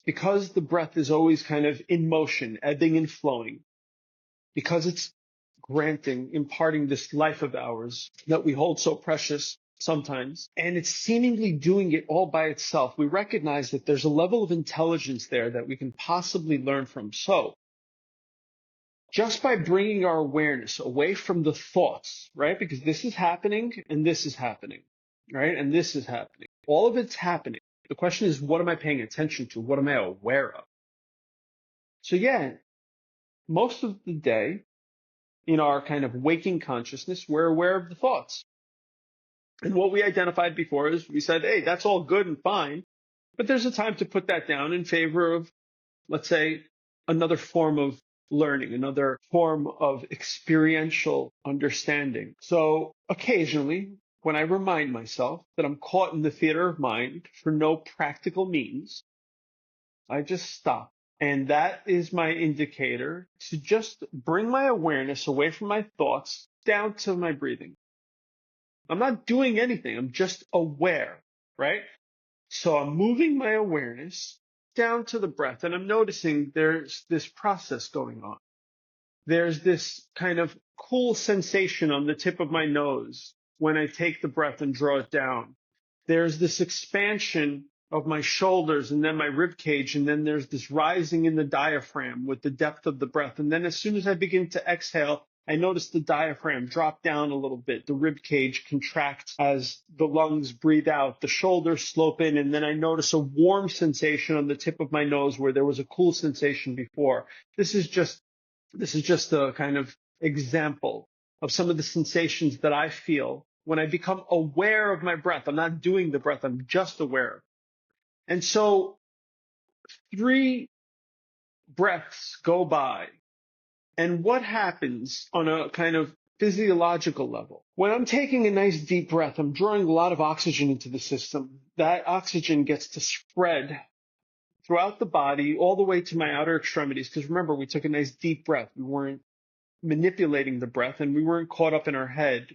because the breath is always kind of in motion, ebbing and flowing, because it's granting, imparting this life of ours that we hold so precious sometimes, and it's seemingly doing it all by itself, we recognize that there's a level of intelligence there that we can possibly learn from. So just by bringing our awareness away from the thoughts, right? Because this is happening and this is happening, right? And this is happening. All of it's happening. The question is, what am I paying attention to? What am I aware of? So yeah, most of the day, in our kind of waking consciousness, we're aware of the thoughts. And what we identified before is we said, hey, that's all good and fine, but there's a time to put that down in favor of, let's say, another form of learning, another form of experiential understanding. So occasionally, when I remind myself that I'm caught in the theater of mind for no practical means, I just stop. And that is my indicator to just bring my awareness away from my thoughts down to my breathing. I'm not doing anything. I'm just aware, right? So I'm moving my awareness down to the breath, and I'm noticing there's this process going on. There's this kind of cool sensation on the tip of my nose when I take the breath and draw it down. There's this expansion of my shoulders and then my rib cage, and then there's this rising in the diaphragm with the depth of the breath. And then as soon as I begin to exhale, I notice the diaphragm drop down a little bit. The rib cage contracts as the lungs breathe out. The shoulders slope in, and then I notice a warm sensation on the tip of my nose where there was a cool sensation before. This is just a kind of example of some of the sensations that I feel when I become aware of my breath. I'm not doing the breath. I'm just aware. And so 3 breaths go by. And what happens on a kind of physiological level? When I'm taking a nice deep breath, I'm drawing a lot of oxygen into the system. That oxygen gets to spread throughout the body all the way to my outer extremities. Because remember, we took a nice deep breath. We weren't manipulating the breath, and we weren't caught up in our head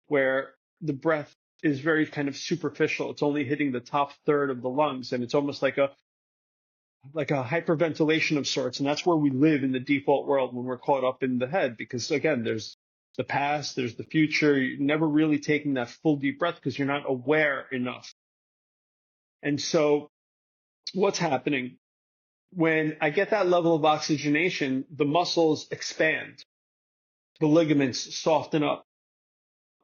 where the breath is very kind of superficial. It's only hitting the top third of the lungs, and it's almost like a hyperventilation of sorts. And that's where we live in the default world when we're caught up in the head, because again, there's the past, there's the future. You're never really taking that full deep breath because you're not aware enough. And so what's happening when I get that level of oxygenation? The muscles expand, the ligaments soften up.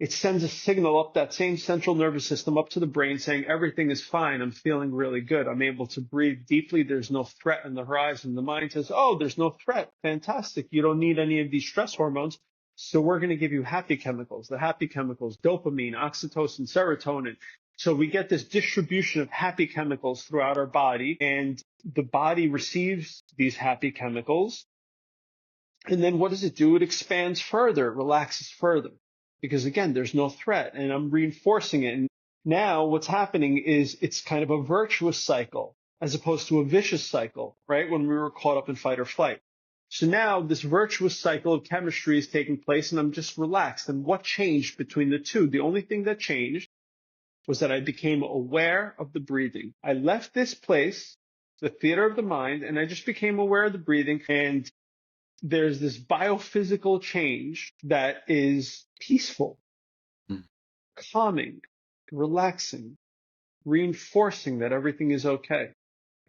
It sends a signal up that same central nervous system up to the brain saying everything is fine. I'm feeling really good. I'm able to breathe deeply. There's no threat on the horizon. The mind says, oh, there's no threat. Fantastic. You don't need any of these stress hormones. So we're going to give you happy chemicals. The happy chemicals, dopamine, oxytocin, serotonin. So we get this distribution of happy chemicals throughout our body, and the body receives these happy chemicals. And then what does it do? It expands further, it relaxes further. Because again, there's no threat, and I'm reinforcing it. And now what's happening is it's kind of a virtuous cycle as opposed to a vicious cycle, right? When we were caught up in fight or flight. So now this virtuous cycle of chemistry is taking place, and I'm just relaxed. And what changed between the two? The only thing that changed was that I became aware of the breathing. I left this place, the theater of the mind, and I just became aware of the breathing. And there's this biophysical change that is peaceful, calming, relaxing, reinforcing that everything is okay.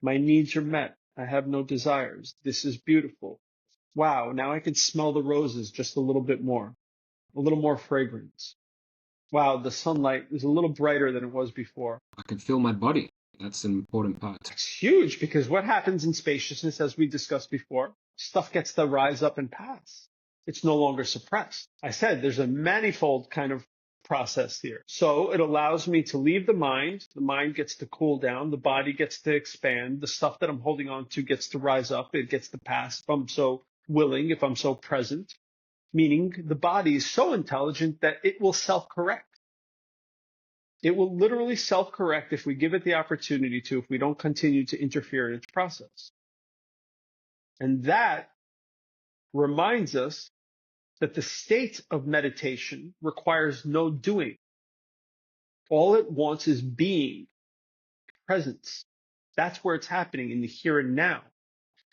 My needs are met. I have no desires. This is beautiful. Wow, now I can smell the roses just a little bit more, a little more fragrance. Wow, the sunlight is a little brighter than it was before. I can feel my body. That's an important part. It's huge, because what happens in spaciousness, as we discussed before, stuff gets to rise up and pass. It's no longer suppressed. I said there's a manifold kind of process here. So it allows me to leave the mind gets to cool down, the body gets to expand, the stuff that I'm holding on to gets to rise up, it gets to pass if I'm so willing, if I'm so present, meaning the body is so intelligent that it will self-correct. It will literally self-correct if we give it the opportunity to, if we don't continue to interfere in its process. And that reminds us that the state of meditation requires no doing. All it wants is being, presence. That's where it's happening, in the here and now.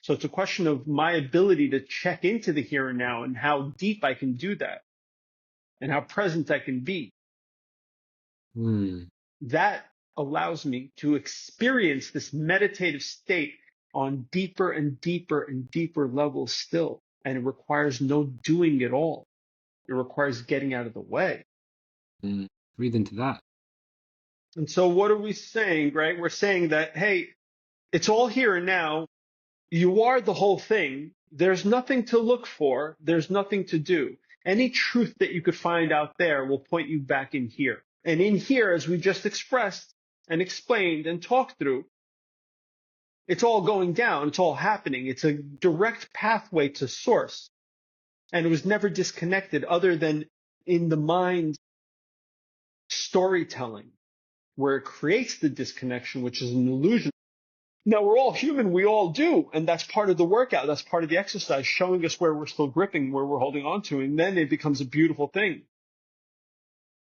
So it's a question of my ability to check into the here and now and how deep I can do that and how present I can be. That allows me to experience this meditative state on deeper and deeper and deeper levels still. And it requires no doing at all. It requires getting out of the way. Breathe into that. And so what are we saying, right? We're saying that, hey, it's all here and now. You are the whole thing. There's nothing to look for. There's nothing to do. Any truth that you could find out there will point you back in here. And in here, as we just expressed and explained and talked through, it's all going down. It's all happening. It's a direct pathway to source. And it was never disconnected other than in the mind storytelling, where it creates the disconnection, which is an illusion. Now, we're all human. We all do. And that's part of the workout. That's part of the exercise, showing us where we're still gripping, where we're holding on to. And then it becomes a beautiful thing.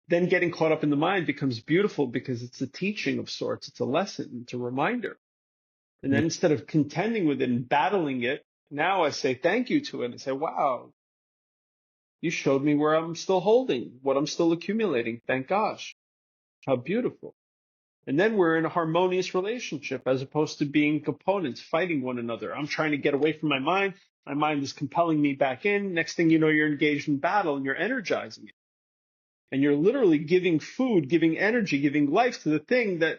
Then getting caught up in the mind becomes beautiful because it's a teaching of sorts. It's a lesson. It's a reminder. And then instead of contending with it and battling it, now I say thank you to it. And I say, wow, you showed me where I'm still holding, what I'm still accumulating. Thank gosh. How beautiful. And then we're in a harmonious relationship as opposed to being components, fighting one another. I'm trying to get away from my mind. My mind is compelling me back in. Next thing you know, you're engaged in battle and you're energizing it. And you're literally giving food, giving energy, giving life to the thing that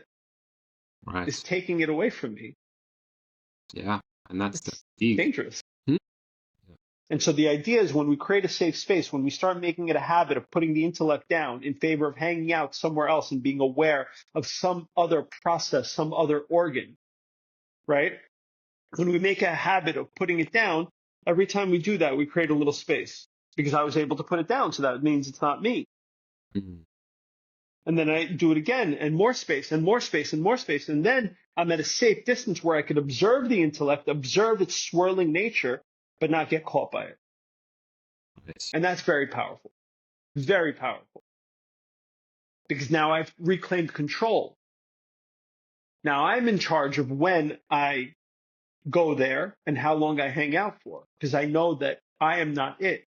is taking it away from me. Yeah, and that's dangerous. And so the idea is when we create a safe space, when we start making it a habit of putting the intellect down in favor of hanging out somewhere else and being aware of some other process, some other organ, right? When we make a habit of putting it down, every time we do that, we create a little space because I was able to put it down. So that means it's not me. And then I do it again and more space and more space and more space. And then I'm at a safe distance where I could observe the intellect, observe its swirling nature, but not get caught by it. And that's very powerful. Very powerful. Because now I've reclaimed control. Now I'm in charge of when I go there and how long I hang out for. Because I know that I am not it.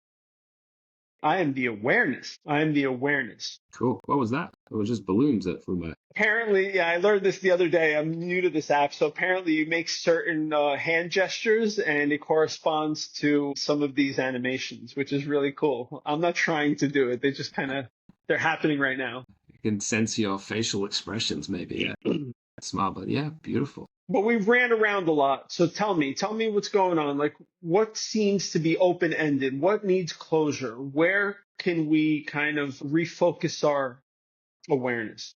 I am the awareness. I am the awareness. Cool. What was that? It was just balloons that flew by. Apparently, yeah, I learned this the other day. I'm new to this app. So apparently you make certain hand gestures and it corresponds to some of these animations, which is really cool. I'm not trying to do it. They just they're happening right now. You can sense your facial expressions maybe. Yeah. Smart, but yeah, beautiful. But we've ran around a lot. So tell me what's going on. Like, what seems to be open-ended? What needs closure? Where can we kind of refocus our awareness?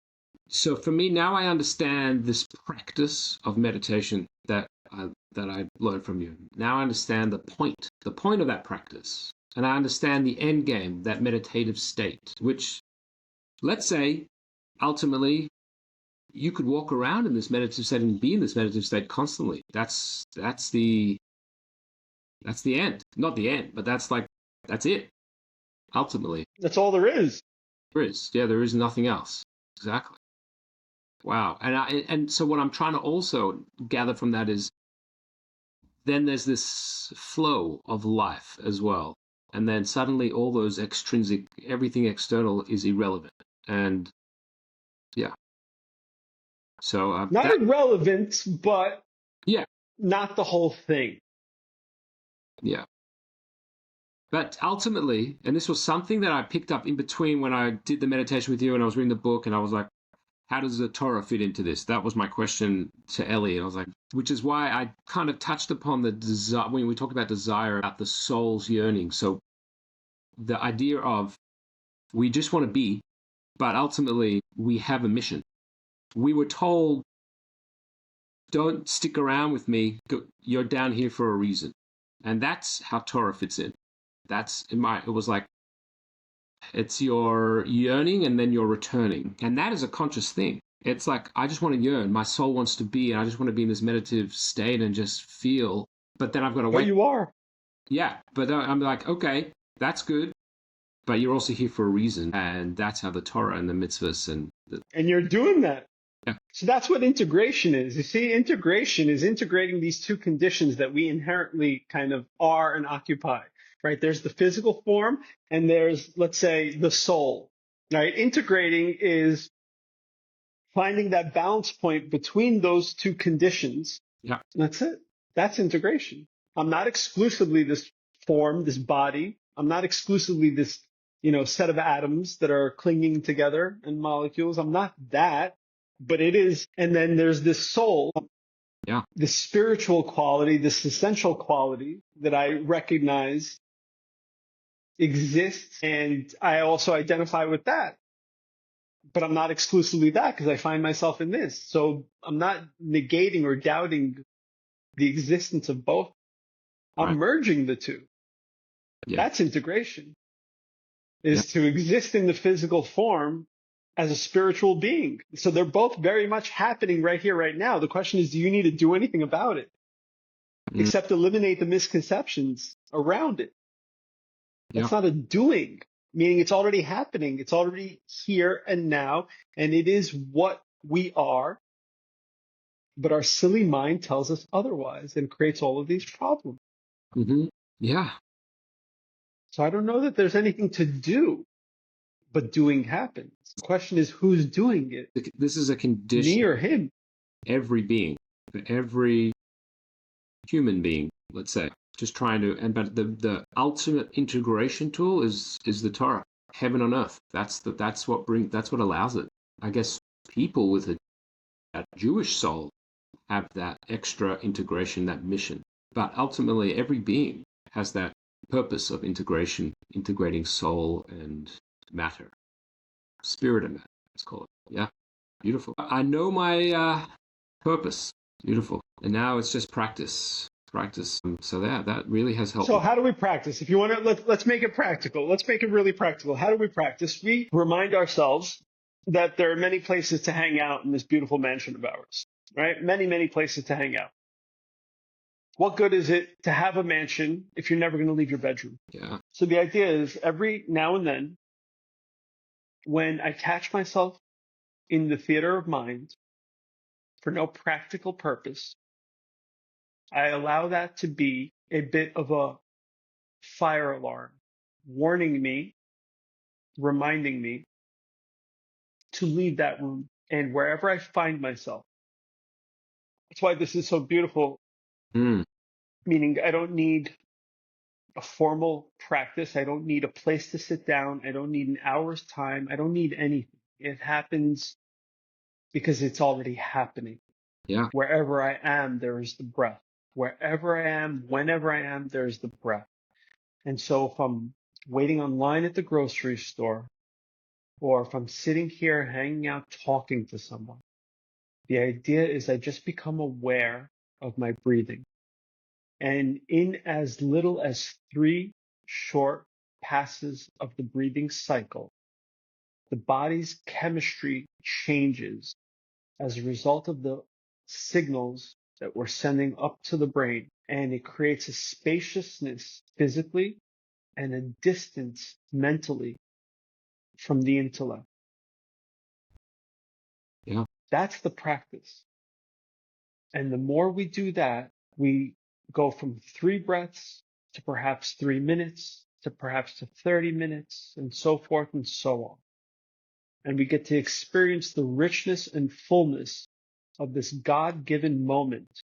So for me, now I understand this practice of meditation that I learned from you. Now I understand the point of that practice. And I understand the end game, that meditative state, which, let's say, ultimately, you could walk around in this meditative state and be in this meditative state constantly. That's the end. Not the end, but that's it. Ultimately. That's all there is. There is. Yeah, there is nothing else. Exactly. Wow. And so what I'm trying to also gather from that is then there's this flow of life as well. And then suddenly all those extrinsic, everything external is irrelevant. And yeah. So not irrelevant, but yeah, not the whole thing. Yeah. But ultimately, and this was something that I picked up in between when I did the meditation with you and I was reading the book and I was like, how does the Torah fit into this? That was my question to Ellie. And I was like, which is why I kind of touched upon the desire, when we talk about desire, about the soul's yearning. So the idea of we just want to be, but ultimately we have a mission. We were told, don't stick around with me. You're down here for a reason. And that's how Torah fits in. It was like, it's your yearning and then you're returning. And that is a conscious thing. It's like, I just want to yearn. My soul wants to be, and I just want to be in this meditative state and just feel. But then I've got to wait. But you are. Yeah. But I'm like, okay, that's good. But you're also here for a reason. And that's how the Torah and the mitzvahs And you're doing that. Yeah. So that's what integration is. You see, integration is integrating these two conditions that we inherently kind of are and occupy, right? There's the physical form and there's, let's say, the soul, right? Integrating is finding that balance point between those two conditions. Yeah. That's it. That's integration. I'm not exclusively this form, this body. I'm not exclusively this, set of atoms that are clinging together and molecules. I'm not that. But it is, and then there's this soul, this spiritual quality, this essential quality that I recognize exists, and I also identify with that. But I'm not exclusively that because I find myself in this. So I'm not negating or doubting the existence of both. I'm merging the two. Yeah. That's integration, is to exist in the physical form as a spiritual being. So they're both very much happening right here, right now. The question is, do you need to do anything about it? Except eliminate the misconceptions around it. That's not a doing, meaning it's already happening. It's already here and now, and it is what we are. But our silly mind tells us otherwise and creates all of these problems. Mm-hmm. Yeah. So I don't know that there's anything to do. But doing happens. The question is, who's doing it? This is a condition. Me or him? Every being, every human being, let's say, just trying to. But the ultimate integration tool is the Torah, heaven on earth. That's what allows it. I guess people with a Jewish soul have that extra integration, that mission. But ultimately, every being has that purpose of integration, integrating soul and matter, spirit and matter, let's call it. Yeah, beautiful. I know my purpose. Beautiful. And now it's just practice. So that really has helped. So how do we practice? If you want to, let's make it practical. Let's make it really practical. How do we practice? We remind ourselves that there are many places to hang out in this beautiful mansion of ours, right? Many, many places to hang out. What good is it to have a mansion if you're never going to leave your bedroom? Yeah. So the idea is every now and then, when I catch myself in the theater of mind for no practical purpose, I allow that to be a bit of a fire alarm, warning me, reminding me to leave that room. And wherever I find myself, that's why this is so beautiful, meaning I don't need a formal practice. I don't need a place to sit down. I don't need an hour's time. I don't need anything. It happens because it's already happening. Yeah. Wherever I am, there is the breath. Wherever I am, whenever I am, there's the breath. And so if I'm waiting online at the grocery store, or if I'm sitting here hanging out talking to someone, the idea is I just become aware of my breathing. And in as little as 3 short passes of the breathing cycle, the body's chemistry changes as a result of the signals that we're sending up to the brain. And it creates a spaciousness physically and a distance mentally from the intellect. Yeah. That's the practice. And the more we do that, we go from 3 breaths to perhaps 3 minutes to perhaps to 30 minutes and so forth and so on. And we get to experience the richness and fullness of this God-given moment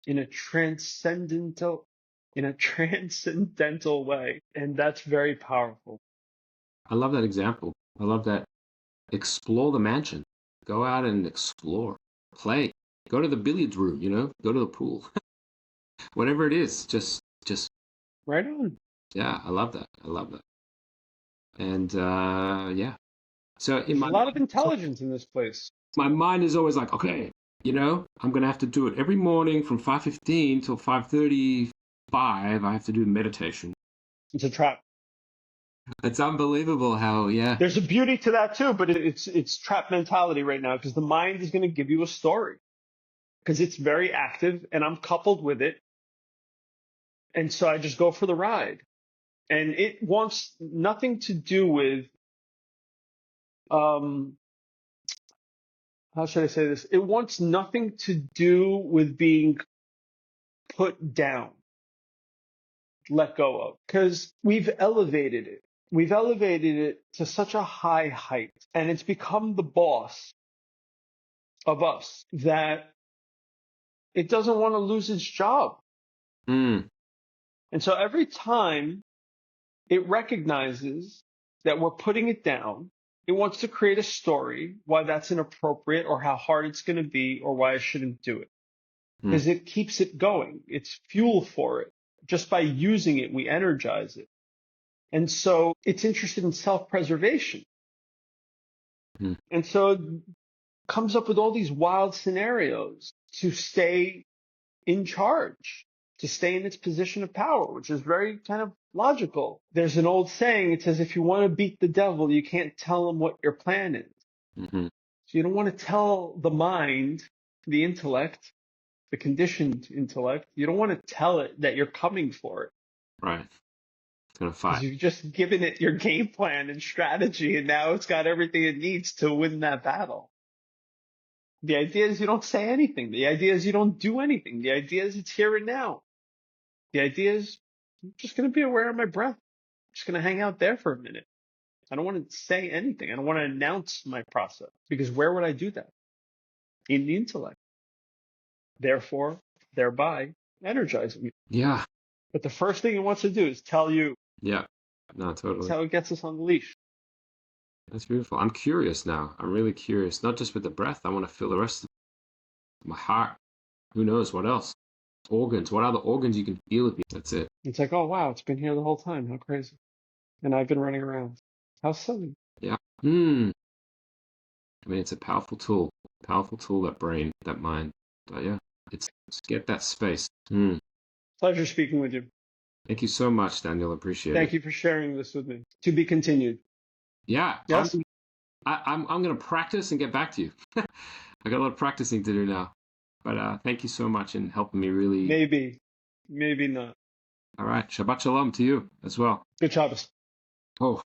in a transcendental way. And that's very powerful. I love that example. I love that. Explore the mansion. Go out and explore, play, go to the billiards room, go to the pool, whatever it is. Just Right on. yeah, I love that. I love that. And yeah. So There's a lot of intelligence in this place. my mind is always like, okay, I'm gonna have to do it every morning from 5:15 till 5:35. I have to do meditation. It's a trap. It's unbelievable how, yeah. There's a beauty to that too, but it's trap mentality right now because the mind is going to give you a story because it's very active and I'm coupled with it. And so I just go for the ride. And it wants nothing to do with, how should I say this? It wants nothing to do with being put down, let go of, because we've elevated it. We've elevated it to such a high height, and it's become the boss of us that it doesn't want to lose its job. Mm. And so every time it recognizes that we're putting it down, it wants to create a story why that's inappropriate or how hard it's going to be or why I shouldn't do it. Because it keeps it going. It's fuel for it. Just by using it, we energize it. And so it's interested in self-preservation. And so it comes up with all these wild scenarios to stay in charge, to stay in its position of power, which is very kind of logical. There's an old saying, it says, if you want to beat the devil, you can't tell him what your plan is. Mm-hmm. So you don't want to tell the mind, the intellect, the conditioned intellect, you don't want to tell it that you're coming for it. Right. It's going to fight. You've just given it your game plan and strategy, and now it's got everything it needs to win that battle. The idea is you don't say anything. The idea is you don't do anything. The idea is it's here and now. The idea is I'm just going to be aware of my breath. I'm just going to hang out there for a minute. I don't want to say anything. I don't want to announce my process because where would I do that? In the intellect. Therefore, thereby energizing me. Yeah. But the first thing it wants to do is tell you. Yeah. No, totally. That's how it gets us on the leash. That's beautiful. I'm curious now. I'm really curious. Not just with the breath. I want to feel the rest of my heart. Who knows what else? Organs. What other organs you can feel with me? That's it. It's like, oh, wow, it's been here the whole time. How crazy. And I've been running around. How silly. Yeah. I mean, it's a powerful tool. Powerful tool, that brain, that mind. But yeah, it's get that space. Pleasure speaking with you. Thank you so much, Daniel. Appreciate it. Thank you for sharing this with me. To be continued. Yeah. Yes? I'm going to practice and get back to you. I got a lot of practicing to do now. But thank you so much in helping me really. Maybe not. All right. Shabbat shalom to you as well. Good Shabbos. Oh.